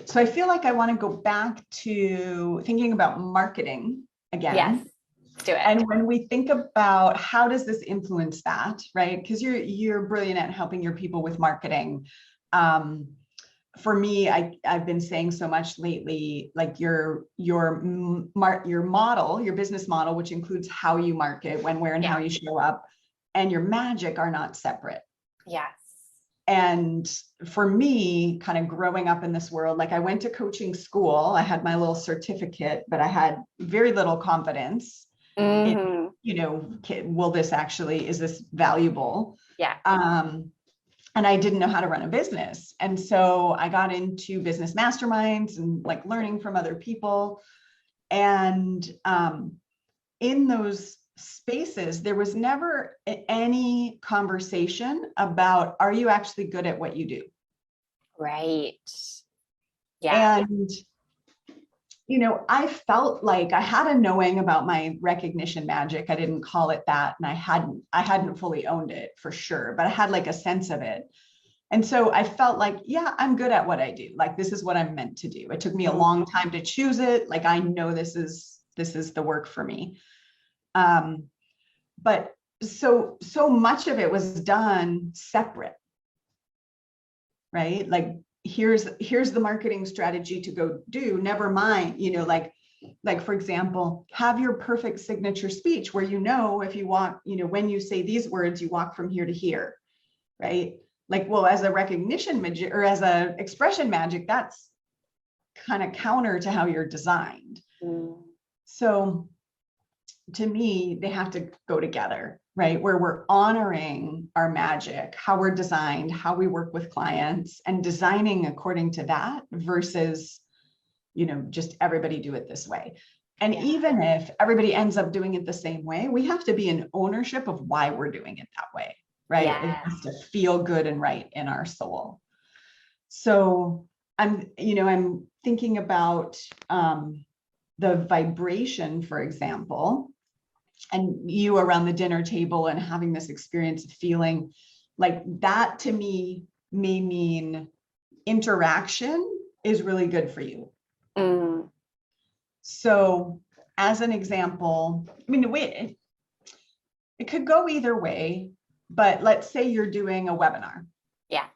Speaker 2: So I feel like I want to go back to thinking about marketing again.
Speaker 1: Yes, let's do it.
Speaker 2: And when we think about how does this influence that, right? Because you're brilliant at helping your people with marketing. For me, I've been saying so much lately, like your model, your business model, which includes how you market, when, where, and how you show up, and your magic are not separate.
Speaker 1: Yes.
Speaker 2: And for me, kind of growing up in this world, like I went to coaching school, I had my little certificate, but I had very little confidence in, is this valuable?
Speaker 1: Yeah.
Speaker 2: And I didn't know how to run a business. And so I got into business masterminds and like learning from other people. And in those spaces, there was never any conversation about, are you actually good at what you do?
Speaker 1: Right. Yeah.
Speaker 2: And, I felt like I had a knowing about my recognition magic. I didn't call it that. And I hadn't fully owned it for sure, but I had like a sense of it. And so I felt like, yeah, I'm good at what I do. Like, this is what I'm meant to do. It took me a long time to choose it. Like, I know this is the work for me. But so much of it was done separate, right? Like, here's the marketing strategy to go do, never mind, like for example, have your perfect signature speech where, if you walk, when you say these words, you walk from here to here, right? Like, well, as a recognition magic or as a expression magic, that's kind of counter to how you're designed. So to me, they have to go together, right? Where we're honoring our magic, how we're designed, how we work with clients, and designing according to that versus, just everybody do it this way. And even if everybody ends up doing it the same way, we have to be in ownership of why we're doing it that way, right? It has to feel good and right in our soul. So I'm thinking about the vibration, for example, and you around the dinner table and having this experience of feeling like that, to me may mean interaction is really good for you. So as an example, it could go either way, but let's say you're doing a webinar.
Speaker 1: Yeah.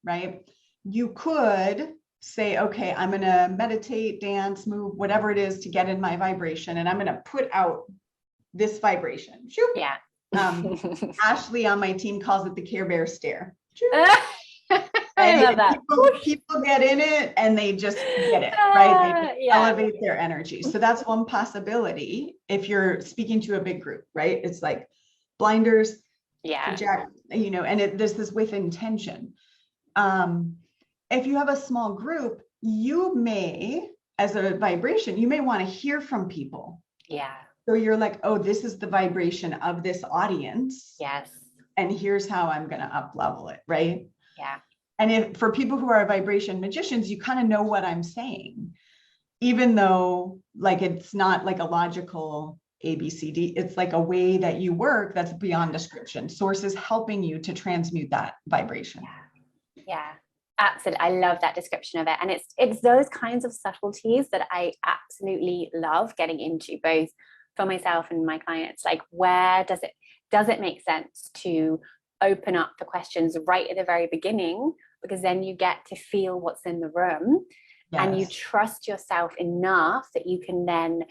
Speaker 2: Right. You could say, okay, I'm going to meditate, dance, move, whatever it is to get in my vibration. And I'm going to put out this vibration.
Speaker 1: Yeah.
Speaker 2: Ashley on my team calls it the Care Bear stare.
Speaker 1: I love that.
Speaker 2: People get in it and they just get it, right? They elevate their energy. So that's one possibility if you're speaking to a big group, right? It's like blinders, project, and this is with intention. If you have a small group, you may, as a vibration, you may want to hear from people.
Speaker 1: Yeah.
Speaker 2: So you're like, oh, this is the vibration of this audience.
Speaker 1: Yes.
Speaker 2: And here's how I'm going to up level it, right?
Speaker 1: Yeah.
Speaker 2: And if for people who are vibration magicians, you kind of know what I'm saying, even though like it's not like a logical ABCD, it's like a way that you work that's beyond description. Source is helping you to transmute that vibration.
Speaker 1: Yeah, absolutely. I love that description of it. And it's those kinds of subtleties that I absolutely love getting into, both for myself and my clients. Like, where does it make sense to open up the questions right at the very beginning, because then you get to feel what's in the room. Yes. And you trust yourself enough that you can then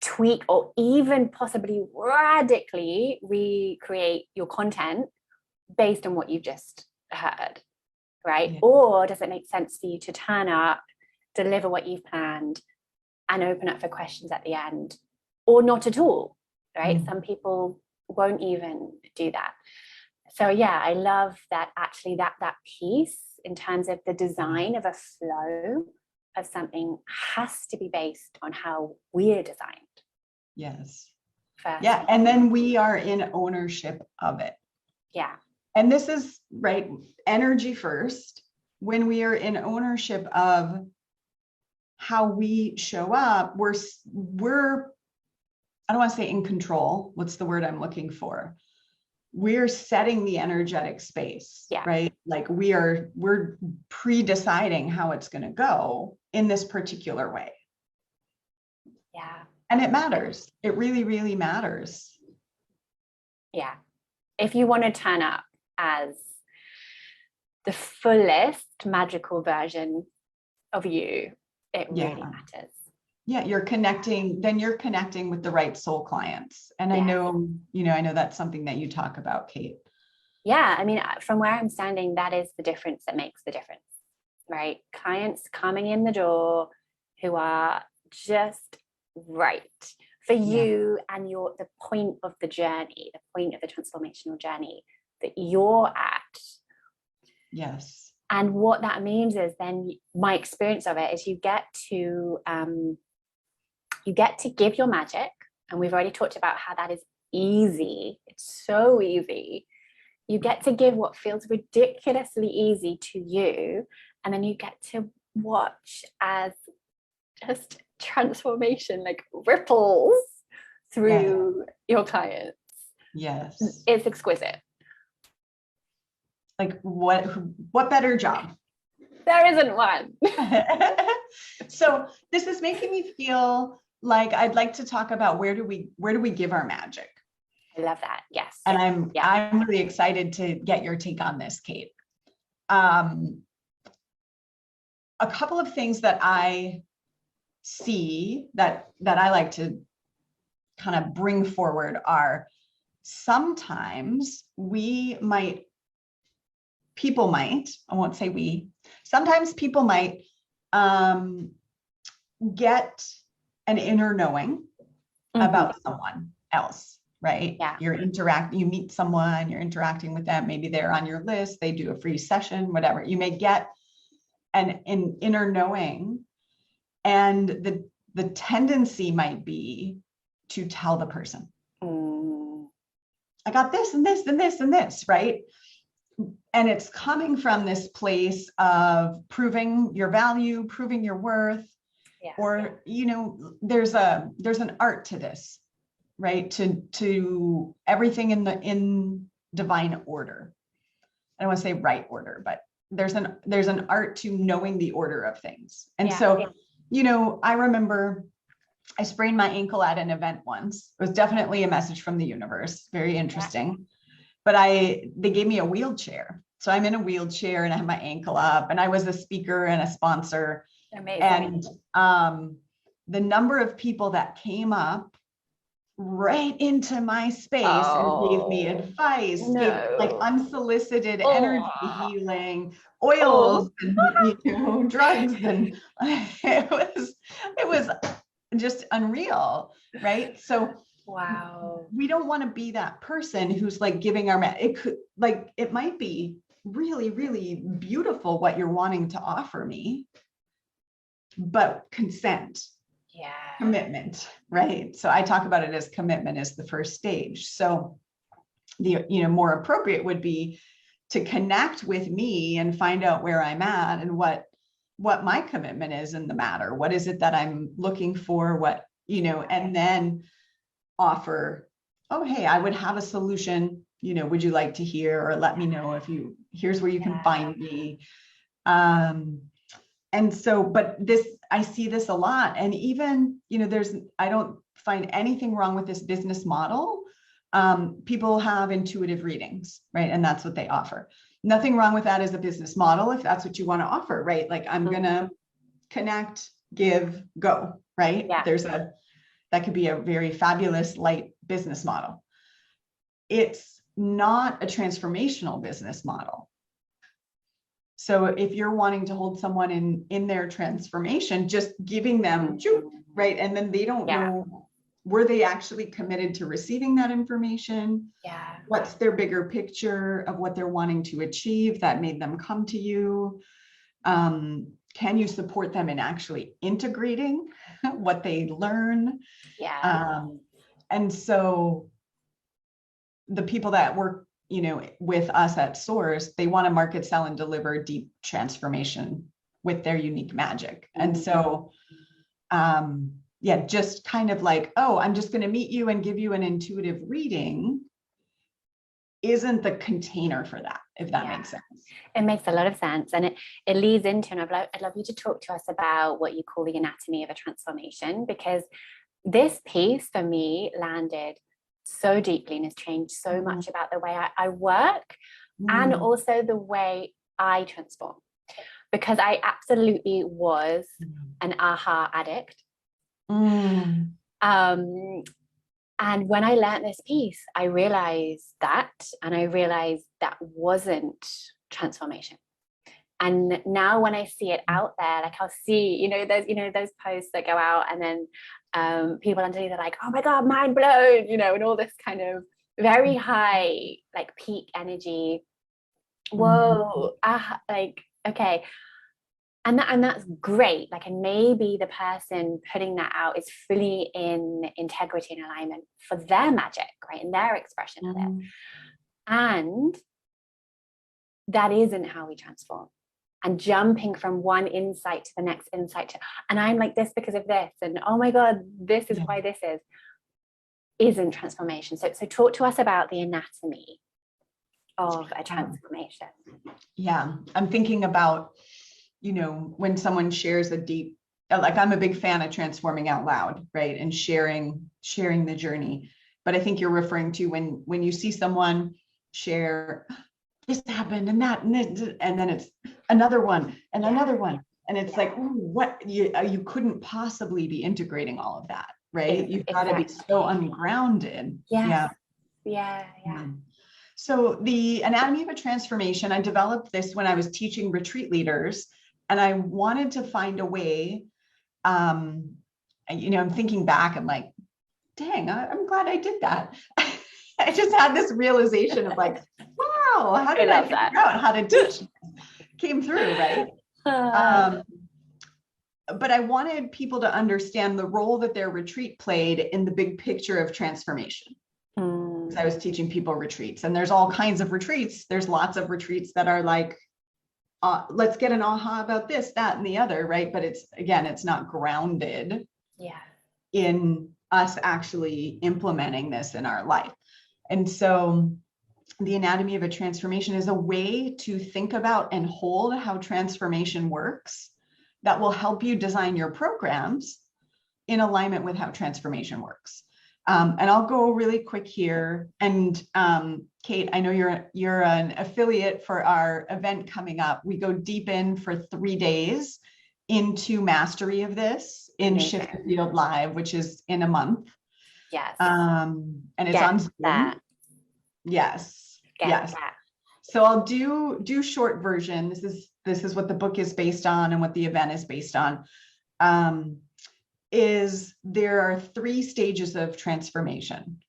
Speaker 1: tweak or even possibly radically recreate your content based on what you've just heard, right? Yeah. Or does it make sense for you to turn up, deliver what you've planned, and open up for questions at the end, or not at all, right? Some people won't even do that. So yeah, I love that actually that piece in terms of the design of a flow of something has to be based on how we're designed.
Speaker 2: Yes.
Speaker 1: First.
Speaker 2: Yeah. And then we are in ownership of it.
Speaker 1: Yeah.
Speaker 2: And this is right. Energy first. When we are in ownership of how we show up, we're, I don't want to say in control. What's the word I'm looking for? We're setting the energetic space, right? Like we're pre-deciding how it's going to go in this particular way.
Speaker 1: Yeah.
Speaker 2: And it matters. It really, really matters.
Speaker 1: Yeah. If you want to turn up as the fullest magical version of you, it really matters.
Speaker 2: Yeah, you're connecting with the right soul clients. And I know that's something that you talk about, Kate.
Speaker 1: Yeah, I mean, from where I'm standing, that is the difference that makes the difference, right? Clients coming in the door who are just right for you and the point of the journey, the point of the transformational journey that you're at.
Speaker 2: Yes.
Speaker 1: And what that means is then my experience of it is you get to give your magic. And we've already talked about how that is easy. It's so easy. You get to give what feels ridiculously easy to you. And then you get to watch as just transformation like ripples through your clients.
Speaker 2: Yes.
Speaker 1: It's exquisite.
Speaker 2: Like what better job?
Speaker 1: There isn't one.
Speaker 2: So this is making me feel like I'd like to talk about where do we give our magic?
Speaker 1: I love that. Yes.
Speaker 2: And I'm really excited to get your take on this, Kate. A couple of things that I see that I like to kind of bring forward are sometimes people might get an inner knowing about someone else, right?
Speaker 1: Yeah.
Speaker 2: You meet someone, you're interacting with them, maybe they're on your list, they do a free session, whatever. You may get an inner knowing, and the tendency might be to tell the person, I got this and this and this and this, right? And it's coming from this place of proving your value, proving your worth, or, there's an art to this, right? To everything in divine order. I don't want to say right order, but there's an art to knowing the order of things. And I remember I sprained my ankle at an event once. It was definitely a message from the universe. Very interesting. But they gave me a wheelchair. So I'm in a wheelchair and I have my ankle up, and I was a speaker and a sponsor.
Speaker 1: Amazing.
Speaker 2: And the number of people that came up right into my space and gave me
Speaker 1: Oh,
Speaker 2: advice, gave like
Speaker 1: no.
Speaker 2: unsolicited
Speaker 1: Oh,
Speaker 2: energy healing,
Speaker 1: oh,
Speaker 2: oils, and drugs, and it was just unreal, right? So
Speaker 1: wow.
Speaker 2: we don't want to be that person who's like giving it could, like, it might be really, really beautiful what you're wanting to offer me, but consent,
Speaker 1: Yeah.
Speaker 2: commitment, right? So I talk about it as commitment as the first stage. So the more appropriate would be to connect with me and find out where I'm at and what my commitment is in the matter. What is it that I'm looking for? What, and then offer, oh, hey, I would have a solution, would you like to hear, or let me know if here's where you can find me. And so, but I see this a lot. And even, I don't find anything wrong with this business model. People have intuitive readings, right? And that's what they offer. Nothing wrong with that as a business model, if that's what you want to offer, right? Like, I'm going to connect, give, go, right?
Speaker 1: Yeah.
Speaker 2: That could be a very fabulous light business model. It's not a transformational business model. So if you're wanting to hold someone in their transformation, just giving them, right? And then they don't know, were they actually committed to receiving that information?
Speaker 1: Yeah.
Speaker 2: What's their bigger picture of what they're wanting to achieve that made them come to you? Can you support them in actually integrating what they learn?
Speaker 1: Yeah.
Speaker 2: And so the people that work, with us at Source, they want to market, sell, and deliver deep transformation with their unique magic. And so, just kind of like, oh, I'm just going to meet you and give you an intuitive reading isn't the container for that, if that makes sense.
Speaker 1: It makes a lot of sense. And it leads into, and I'd love you to talk to us about what you call the anatomy of a transformation, because this piece for me landed so deeply and has changed so much about the way I work and also the way I transform, because I absolutely was an aha addict. And when I learned this piece, I realized that, and I realized that wasn't transformation. And now when I see it out there, like I'll see, those posts that go out, and then people underneath are like, oh my God, mind blown, and all this kind of very high, like peak energy. Whoa, like, okay. And that's great. Like, and maybe the person putting that out is fully in integrity and alignment for their magic, right? And their expression of it. And that isn't how we transform. And jumping from one insight to the next insight, and I'm like this because of this, and oh my God, this is why this isn't transformation. So talk to us about the anatomy of a transformation.
Speaker 2: Yeah, I'm thinking about, when someone shares a deep, like, I'm a big fan of transforming out loud, right? And sharing the journey. But I think you're referring to when you see someone share, this happened and that, and then it's another one and another one. And it's like, ooh, what you couldn't possibly be integrating all of that, right? You've got to be so ungrounded.
Speaker 1: Yeah.
Speaker 2: So the anatomy of a transformation, I developed this when I was teaching retreat leaders, and I wanted to find a way, I'm thinking back, I'm like, dang, I'm glad I did that. I just had this realization of like, wow, how did I figure out how to teach? Came through, right? But I wanted people to understand the role that their retreat played in the big picture of transformation. Because I was teaching people retreats, and there's all kinds of retreats. There's lots of retreats that are like, let's get an aha about this, that, and the other, right? But it's not grounded in us actually implementing this in our life. And so the anatomy of a transformation is a way to think about and hold how transformation works that will help you design your programs in alignment with how transformation works. And I'll go really quick here. And Kate, I know you're an affiliate for our event coming up. We go deep in for 3 days into mastery of this in Shift the Field Live, which is in a month.
Speaker 1: Yes.
Speaker 2: And it's
Speaker 1: Get
Speaker 2: on Zoom.
Speaker 1: that.
Speaker 2: Yes.
Speaker 1: Get
Speaker 2: Yes.
Speaker 1: that.
Speaker 2: So I'll do short version. This is what the book is based on and what the event is based on. Is there are 3 stages of transformation.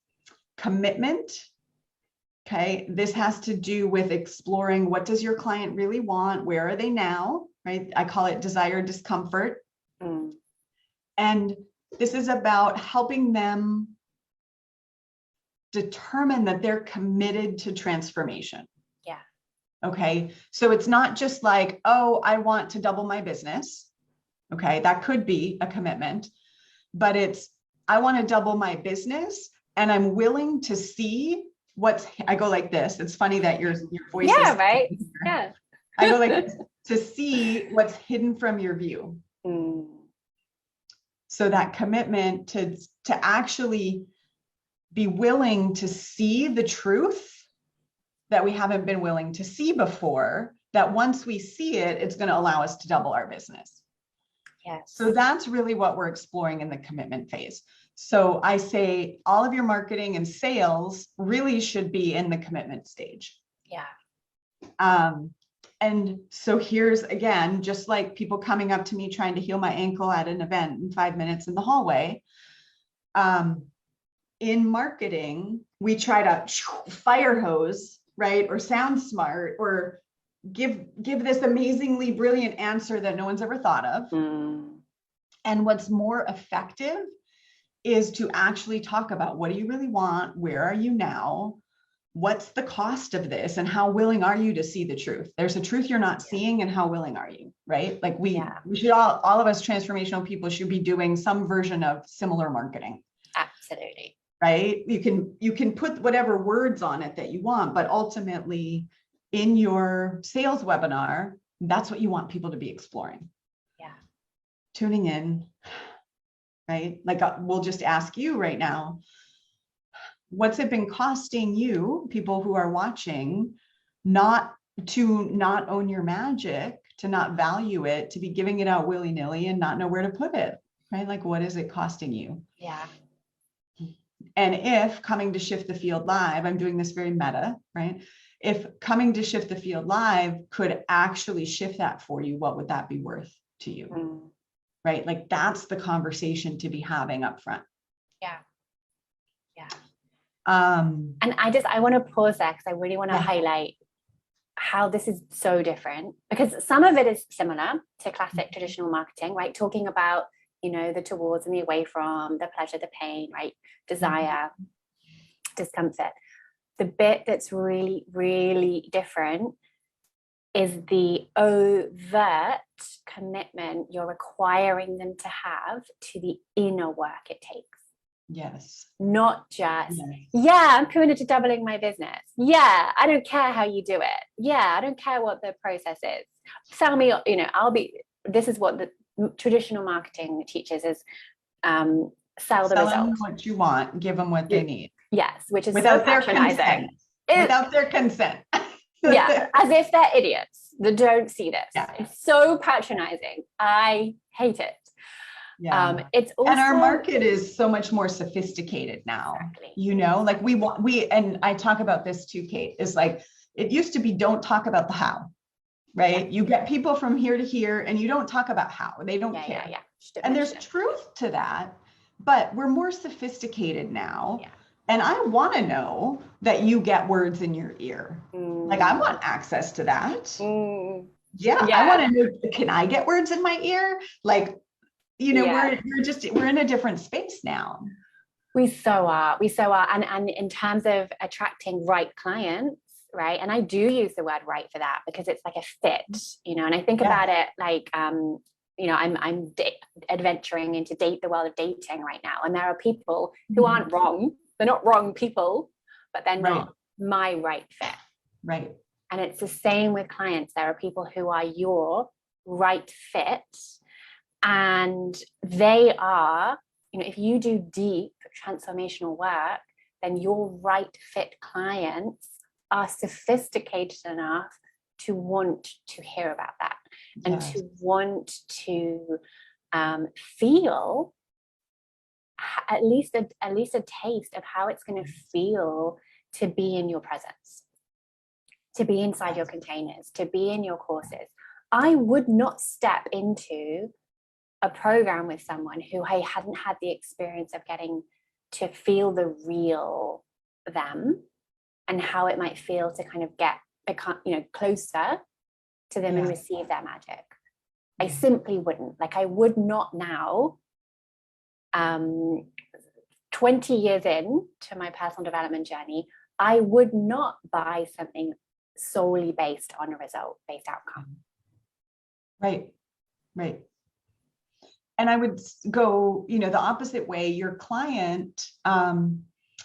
Speaker 2: Commitment. Okay, this has to do with exploring what does your client really want? Where are they now? Right? I call it desire discomfort. And this is about helping them determine that they're committed to transformation.
Speaker 1: Yeah.
Speaker 2: Okay, so it's not just like, oh, I want to double my business. Okay, that could be a commitment, but it's, I want to double my business and I'm willing to see I go like this. It's funny that your voice
Speaker 1: Yeah,
Speaker 2: is
Speaker 1: right. Yeah.
Speaker 2: I go like this, to see what's hidden from your view. So that commitment to actually be willing to see the truth that we haven't been willing to see before, that once we see it, it's going to allow us to double our business.
Speaker 1: Yes.
Speaker 2: So that's really what we're exploring in the commitment phase. So I say all of your marketing and sales really should be in the commitment stage.
Speaker 1: Yeah.
Speaker 2: And so here's, again, just like people coming up to me trying to heal my ankle at an event in 5 minutes in the hallway. In marketing, we try to fire hose, right? Or sound smart, or give this amazingly brilliant answer that no one's ever thought of. And what's more effective is to actually talk about, what do you really want? Where are you now? What's the cost of this? And how willing are you to see the truth? There's a truth you're not seeing, and how willing are you, right? Like we should all of us transformational people should be doing some version of similar marketing.
Speaker 1: Absolutely.
Speaker 2: Right? You can put whatever words on it that you want, but ultimately in your sales webinar, that's what you want people to be exploring.
Speaker 1: Yeah.
Speaker 2: Tuning in, right? Like we'll just ask you right now, what's it been costing you, people who are watching, not own your magic, to not value it, to be giving it out willy-nilly and not know where to put it, right? Like, what is it costing you?
Speaker 1: Yeah.
Speaker 2: And if coming to Shift the Field Live, I'm doing this very meta, right? If coming to Shift the Field Live could actually shift that for you, what would that be worth to you? Right? Like that's the conversation to be having up front.
Speaker 1: Yeah. Yeah.
Speaker 2: And
Speaker 1: I want to pause there because I really want to highlight how this is so different, because some of it is similar to classic traditional marketing, right? Talking about, the towards and the away from, the pleasure, the pain, right? Desire, discomfort. The bit that's really, really different is the overt commitment you're requiring them to have to the inner work it takes.
Speaker 2: Yes.
Speaker 1: Not just, I'm committed to doubling my business. Yeah, I don't care how you do it. Yeah, I don't care what the process is. Tell me, this is what the traditional marketing teaches is sell the result.
Speaker 2: What you want, give them what they need.
Speaker 1: Yes, which is
Speaker 2: without
Speaker 1: so
Speaker 2: their
Speaker 1: patronizing.
Speaker 2: consent. Without their consent.
Speaker 1: Yeah, as if they're idiots that don't see this.
Speaker 2: Yeah.
Speaker 1: It's so patronizing. I hate it.
Speaker 2: Yeah.
Speaker 1: It's also,
Speaker 2: and our market is so much more sophisticated now.
Speaker 1: Exactly.
Speaker 2: Like and I talk about this too, Kate, is like, it used to be, don't talk about the how, right? You get people from here to here and you don't talk about how, they don't care. And there's truth to that, but we're more sophisticated now.
Speaker 1: Yeah.
Speaker 2: And I want to know that you get words in your ear. Like I want access to that. Yeah. I want to know, can I get words in my ear? Like, we're in a different space now.
Speaker 1: We so are. And in terms of attracting right clients, right? And I do use the word right for that because it's like a fit, and I think about it like, I'm adventuring into the world of dating right now. And there are people who aren't wrong. They're not wrong people, but they're not my right fit.
Speaker 2: Right.
Speaker 1: And it's the same with clients. There are people who are your right fit. And they are, if you do deep transformational work, then your right fit clients are sophisticated enough to want to hear about that and to want to feel at least a taste of how it's going to feel to be in your presence, to be inside your containers, to be in your courses. I would not step into a program with someone who I hadn't had the experience of getting to feel the real them and how it might feel to kind of become, closer to them and receive their magic. I simply wouldn't. Like, I would not now, 20 years in to my personal development journey, I would not buy something solely based on a result-based outcome.
Speaker 2: Right. And I would go, the opposite way. Your client,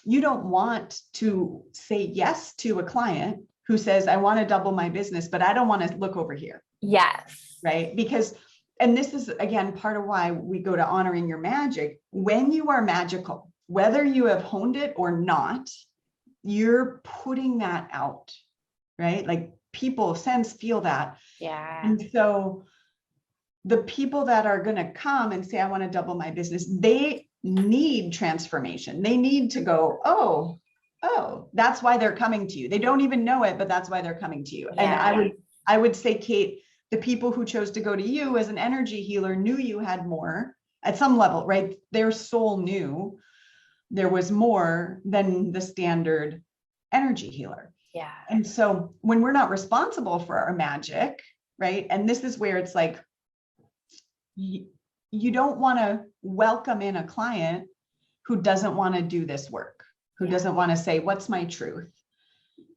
Speaker 2: you don't want to say yes to a client who says, I want to double my business, but I don't want to look over here.
Speaker 1: Yes.
Speaker 2: Right. Because, and this is, again, part of why we go to honoring your magic. When you are magical, whether you have honed it or not, you're putting that out, right? Like, people sense, feel that.
Speaker 1: Yeah.
Speaker 2: And so the people that are going to come and say, I want to double my business, they need transformation. They need to go, oh, that's why they're coming to you. They don't even know it, but that's why they're coming to you.
Speaker 1: Yeah.
Speaker 2: And I would say, Kate, the people who chose to go to you as an energy healer knew you had more at some level, right? Their soul knew there was more than the standard energy healer.
Speaker 1: Yeah.
Speaker 2: And so when we're not responsible for our magic, right? And this is where it's like, you don't want to welcome in a client who doesn't want to do this work, who doesn't want to say, what's my truth?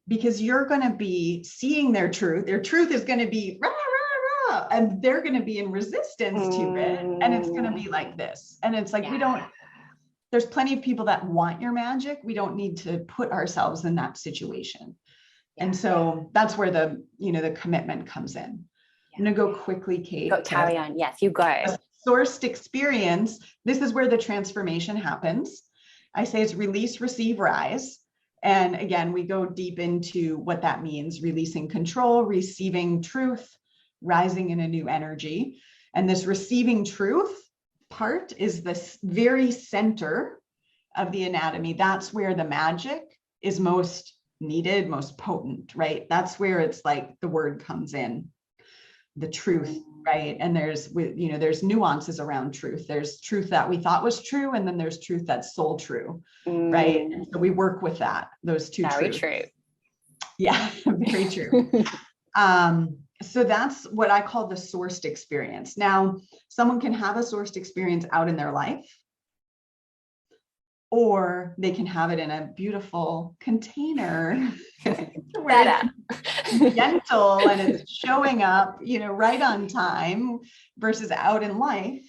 Speaker 2: Because you're going to be seeing their truth. Their truth is going to be rah, rah, rah, and they're going to be in resistance to it. And it's going to be like this. And it's like, there's plenty of people that want your magic. We don't need to put ourselves in that situation. And so that's where the commitment comes in. I'm going to go quickly, Kate.
Speaker 1: Carry on. Yes, you go.
Speaker 2: A sourced experience. This is where the transformation happens. I say it's release, receive, rise. And again, we go deep into what that means: releasing control, receiving truth, rising in a new energy. And this receiving truth part is the very center of the anatomy. That's where the magic is most needed, most potent, right? That's where it's like the word comes in. The truth, right? And there's nuances around truth. There's truth that we thought was true, and then there's truth that's soul true, right? And so we work with those two
Speaker 1: Very
Speaker 2: truths.
Speaker 1: true.
Speaker 2: Yeah, very true. So that's what I call the sourced experience. Now, someone can have a sourced experience out in their life, or they can have it in a beautiful container where it's gentle and it's showing up, right on time, versus out in life.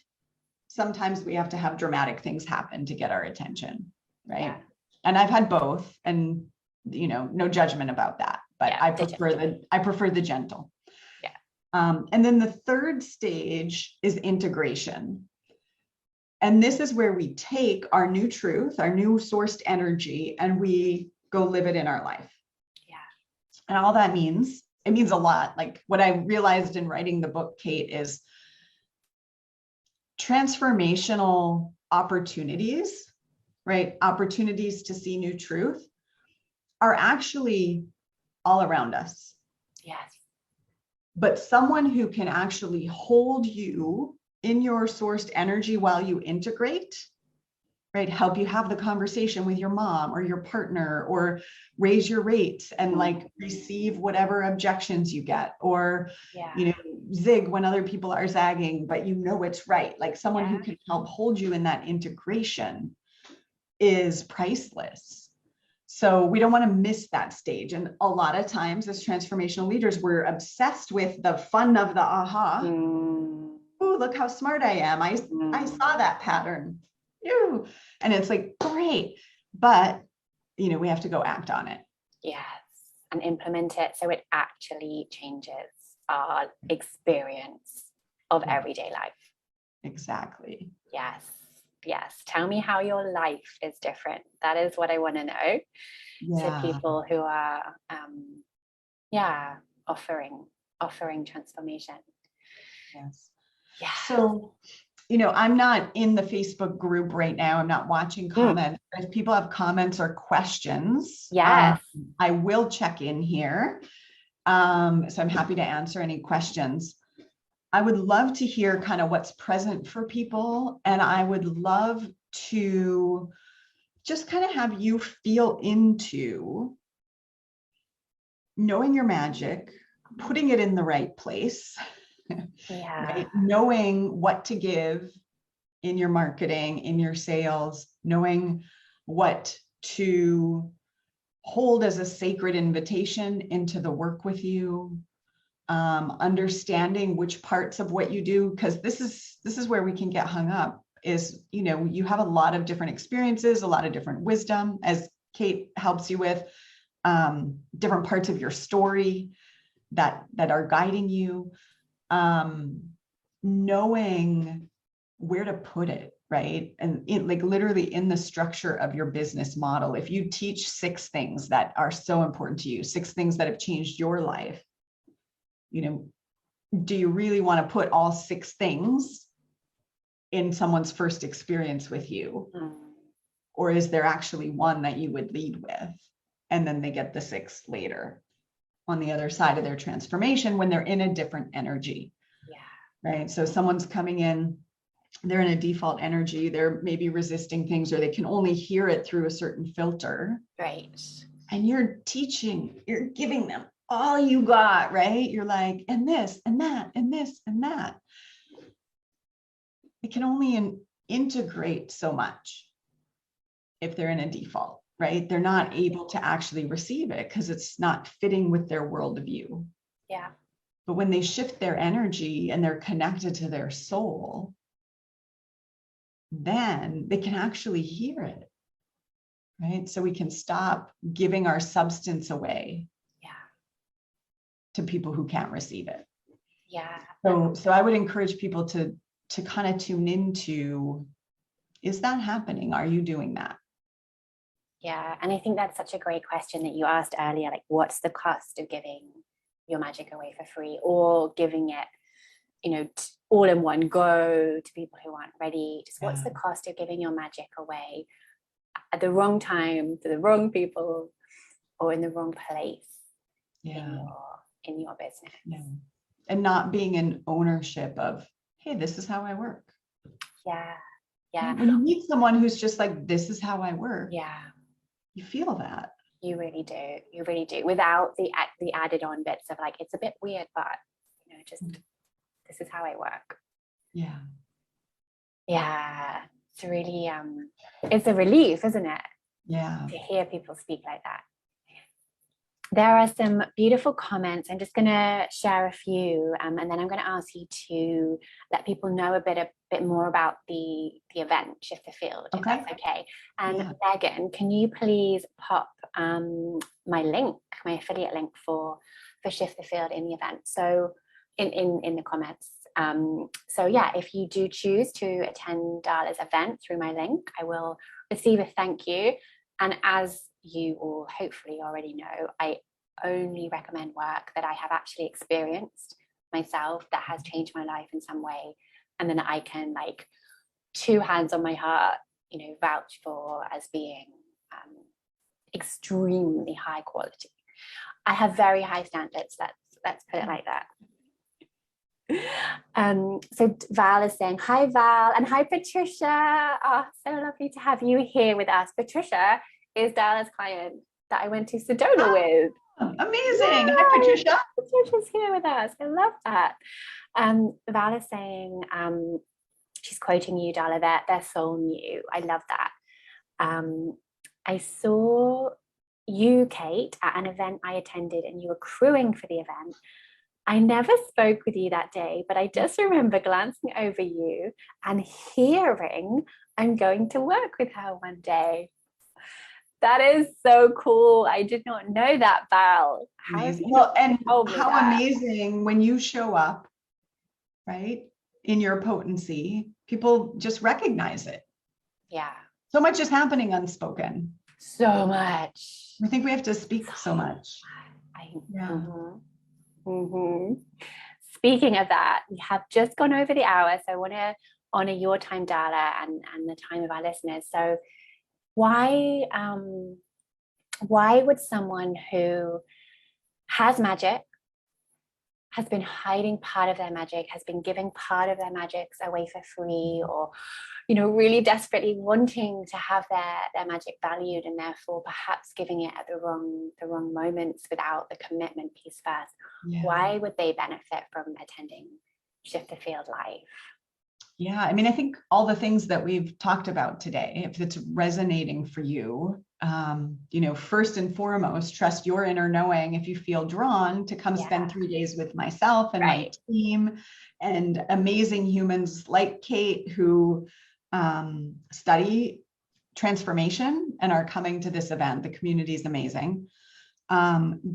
Speaker 2: Sometimes we have to have dramatic things happen to get our attention, right? Yeah. And I've had both, and no judgment about that, but I prefer the gentle. Yeah. And then the third stage is integration. And this is where we take our new truth, our new sourced energy, and we go live it in our life. Yeah. And all that means, it means a lot. Like, what I realized in writing the book, Kate, is transformational opportunities, right? Opportunities to see new truth are actually all around us. Yes. But someone who can actually hold you in your sourced energy while you integrate, right? Help you have the conversation with your mom or your partner, or raise your rates and receive whatever objections you get, or, zig when other people are zagging, but it's right. Like, someone who can help hold you in that integration is priceless. So we don't want to miss that stage. And a lot of times as transformational leaders, we're obsessed with the fun of the aha. Oh, look how smart I am. I saw that pattern. Ew. And it's like, great. But, we have to go act on it. Yes.
Speaker 1: And implement it so it actually changes our experience of everyday life.
Speaker 2: Exactly.
Speaker 1: Yes. Yes. Tell me how your life is different. That is what I want to know. To people who are, offering transformation.
Speaker 2: Yes.
Speaker 1: Yeah.
Speaker 2: So I'm not in the Facebook group right now. I'm not watching comments. If people have comments or questions,
Speaker 1: Yes.
Speaker 2: I will check in here. So I'm happy to answer any questions. I would love to hear kind of what's present for people. And I would love to just kind of have you feel into knowing your magic, putting it in the right place, right? Knowing what to give in your marketing, in your sales, knowing what to hold as a sacred invitation into the work with you, understanding which parts of what you do, because this is where we can get hung up, is, you have a lot of different experiences, a lot of different wisdom, as Kate helps you with, different parts of your story that are guiding you, knowing where to put it, right? And like literally in the structure of your business model, if you teach 6 things that are so important to you, 6 things that have changed your life, do you really want to put all 6 things in someone's first experience with you? Or is there actually one that you would lead with, and then they get the 6 later on the other side of their transformation when they're in a different energy? Right. So someone's coming in, they're in a default energy, they're maybe resisting things, or they can only hear it through a certain filter.
Speaker 1: Right.
Speaker 2: And you're teaching, you're giving them all you got, right? You're like, and this, and that, and this, and that. It can only integrate so much if they're in a default, right? They're not able to actually receive it because it's not fitting with their worldview.
Speaker 1: Yeah.
Speaker 2: But when they shift their energy and they're connected to their soul, then they can actually hear it, right? So we can stop giving our substance away to people who can't receive it.
Speaker 1: Yeah.
Speaker 2: So I would encourage people to kind of tune into, is that happening? Are you doing that?
Speaker 1: Yeah. And I think that's such a great question that you asked earlier, like, what's the cost of giving your magic away for free, or giving it, all in one go to people who aren't ready? Just what's the cost of giving your magic away at the wrong time to the wrong people, or in the wrong place in your business?
Speaker 2: And not being in ownership of, hey, this is how I work.
Speaker 1: Yeah.
Speaker 2: When you meet someone who's just like, this is how I work. You feel that.
Speaker 1: You really do. Without the added on bits of like, it's a bit weird, but just this is how I work. Yeah. It's really it's a relief, isn't it? To hear people speak like that. There are some beautiful comments. I'm just going to share a few, and then I'm going to ask you to let people know a bit more about the event, Shift the Field, if that's okay. And Megan, can you please pop my affiliate link for Shift the Field in the event? So in the comments. So yeah, if you do choose to attend Darla's event through my link, I will receive a thank you. And as you all hopefully already know, I only recommend work that I have actually experienced myself that has changed my life in some way, and then I can, like, 2 hands on my heart, vouch for as being extremely high quality. I have very high standards. Let's put it like that. So Val is saying, hi Val, and hi Patricia. Oh, so lovely to have you here with us. Patricia is Darla's client that I went to Sedona with.
Speaker 2: Amazing. Hi Patricia.
Speaker 1: Patricia's here with us. I love that. Val is saying, she's quoting you, Darla, they're soul new. I love that. I saw you, Kate, at an event I attended, and you were crewing for the event. I never spoke with you that day, but I just remember glancing over you and hearing, I'm going to work with her one day. That is so cool. I did not know that, Val.
Speaker 2: How amazing when you show up, right, in your potency, people just recognize it.
Speaker 1: Yeah.
Speaker 2: So much is happening unspoken.
Speaker 1: So much.
Speaker 2: I think we have to speak so much.
Speaker 1: Speaking of that, we have just gone over the hour, so I want to honor your time, Darla, and the time of our listeners. So why would someone who has magic, has been hiding part of their magic, has been giving part of their magics away for free, or really desperately wanting to have their magic valued, and therefore perhaps giving it at the wrong moments without the commitment piece first, why would they benefit from attending Shift the Field Live?
Speaker 2: Yeah, I mean, I think all the things that we've talked about today, if it's resonating for you, first and foremost, trust your inner knowing. If you feel drawn to come spend 3 days with myself and my team and amazing humans like Kate who study transformation and are coming to this event, the community is amazing.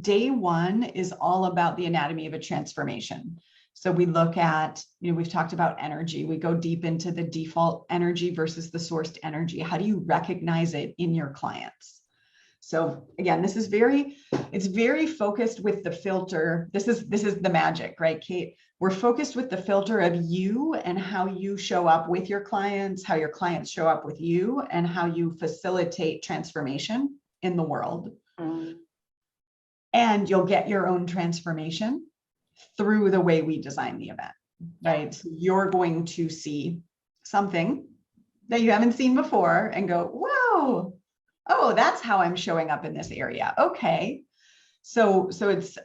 Speaker 2: Day one is all about the anatomy of a transformation. So we look at, we've talked about energy. We go deep into the default energy versus the sourced energy. How do you recognize it in your clients? So again, it's very focused with the filter. This is the magic, right, Kate? We're focused with the filter of you and how you show up with your clients, how your clients show up with you, and how you facilitate transformation in the world. And you'll get your own transformation through the way we design the event, right? So you're going to see something that you haven't seen before and go, whoa, oh, that's how I'm showing up in this area. Okay. So it's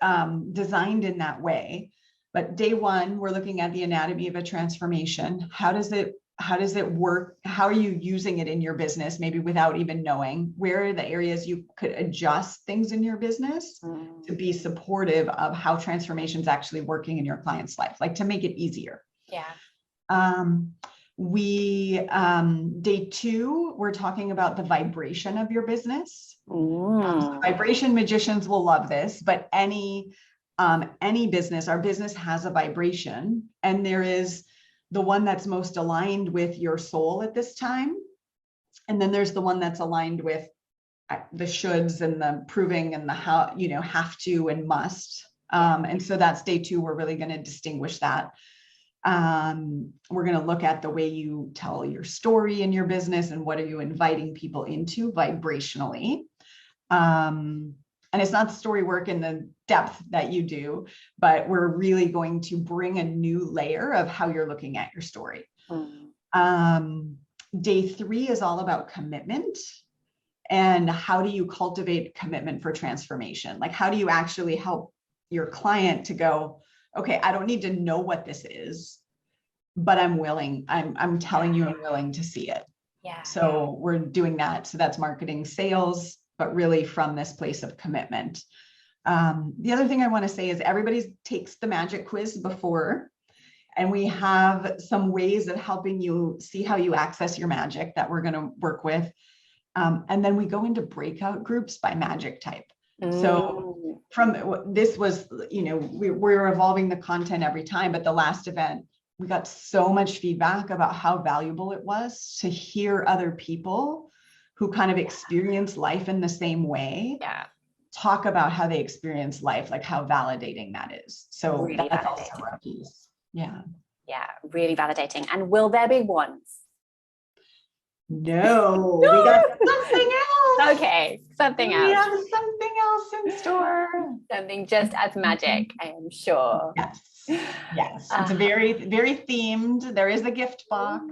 Speaker 2: designed in that way. But day one, we're looking at the anatomy of a transformation. How does it work? How are you using it in your business? Maybe without even knowing. Where are the areas you could adjust things in your business to be supportive of how transformation is actually working in your client's life, like to make it easier. Day two, we're talking about the vibration of your business. So vibration magicians will love this, but any business, our business has a vibration, and there is the one that's most aligned with your soul at this time. And then there's the one that's aligned with the shoulds and the proving and the how, have to and must. And so that's day two. We're really going to distinguish that. We're going to look at the way you tell your story in your business and what are you inviting people into vibrationally. And it's not story work in the depth that you do, but we're really going to bring a new layer of how you're looking at your story. Day three is all about commitment and how do you cultivate commitment for transformation? Like, how do you actually help your client to go, okay, I don't need to know what this is, but I'm willing, I'm telling you I'm willing to see it. So we're doing that. So that's marketing, sales, but really from this place of commitment. The other thing I want to say is everybody takes the magic quiz before, and we have some ways of helping you see how you access your magic that we're going to work with. And then we go into breakout groups by magic type. So from this was, we're evolving the content every time, but the last event, we got so much feedback about how valuable it was to hear other people who kind of experience life in the same way, talk about how they experience life, like how validating that is. So really that's also a piece. Yeah,
Speaker 1: really validating. And will there be ones?
Speaker 2: No, we got something else.
Speaker 1: Okay, something else.
Speaker 2: We have something else in store.
Speaker 1: Something just as magic, I am sure.
Speaker 2: Yes. It's a very, very themed. There is a gift box.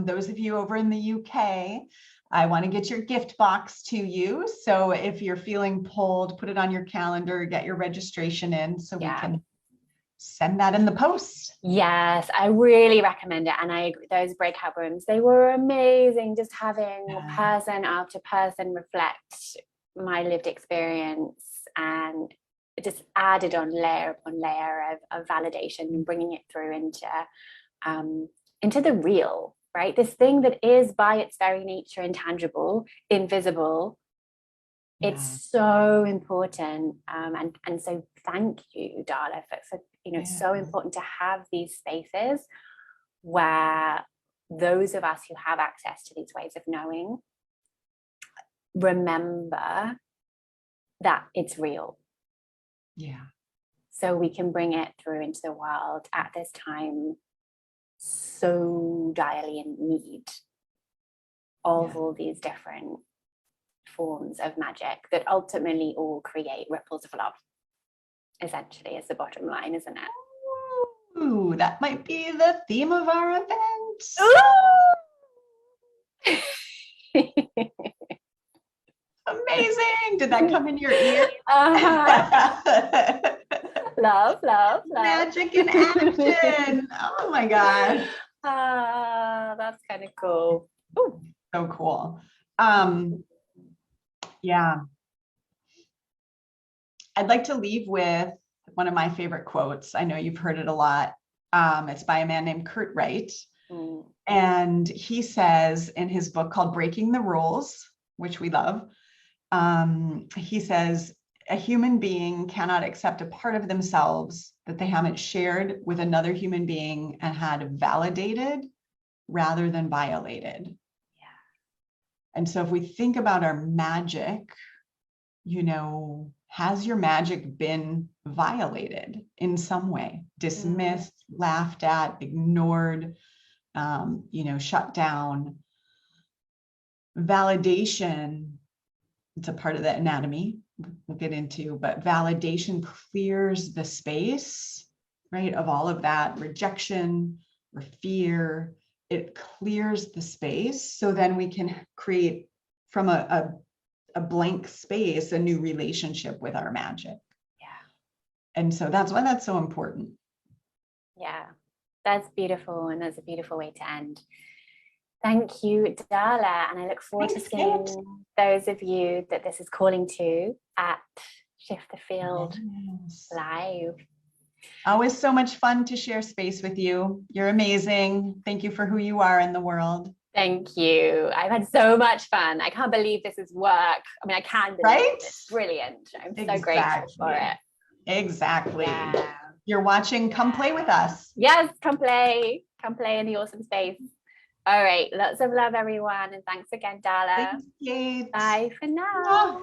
Speaker 2: Those of you over in the UK, I want to get your gift box to you. So if you're feeling pulled, put it on your calendar, get your registration in so we can send that in the post.
Speaker 1: Yes, I really recommend it. And I agree, those breakout rooms, they were amazing. Just having person after person reflect my lived experience, and it just added on layer upon layer of validation and bringing it through into the real, right? This thing that is by its very nature intangible, invisible. It's so important. And so thank you, Darla, for it's so important to have these spaces where those of us who have access to these ways of knowing remember that it's real. So we can bring it through into the world at this time so direly in need of all these different forms of magic that ultimately all create ripples of love, essentially, is the bottom line, isn't it?
Speaker 2: Ooh, that might be the theme of our event. Amazing. Did that come in your ear?
Speaker 1: Love.
Speaker 2: Magic in action. Oh my God.
Speaker 1: That's kind of cool. Ooh.
Speaker 2: So cool. Yeah. I'd like to leave with one of my favorite quotes. I know you've heard it a lot. It's by a man named Kurt Wright. And he says in his book called Breaking the Rules, which we love, he says, a human being cannot accept a part of themselves that they haven't shared with another human being and had validated rather than violated.
Speaker 1: Yeah.
Speaker 2: And so if we think about our magic, you know, has your magic been violated in some way, dismissed, laughed at, ignored, you know, shut down? Validation, it's a part of the anatomy we'll get into, but validation clears the space, right, of all of that rejection or fear. It clears the space, so then we can create from a blank space a new relationship with our magic.
Speaker 1: Yeah.
Speaker 2: And so that's why that's so important.
Speaker 1: Yeah, that's beautiful, and that's a beautiful way to end. Thank you, Darla, and I look forward to seeing those of you that this is calling to at Shift the Field live.
Speaker 2: Always so much fun to share space with you. You're amazing. Thank you for who you are in the world.
Speaker 1: Thank you. I've had so much fun. I can't believe this is work. I mean, I can believe it. It's brilliant. I'm so grateful for it.
Speaker 2: Exactly.
Speaker 1: Yeah.
Speaker 2: You're watching, come play with us.
Speaker 1: Yes, come play. Come play in the awesome space. All right. Lots of love, everyone. And thanks again, Darla.
Speaker 2: Thanks, Kate.
Speaker 1: Bye for now.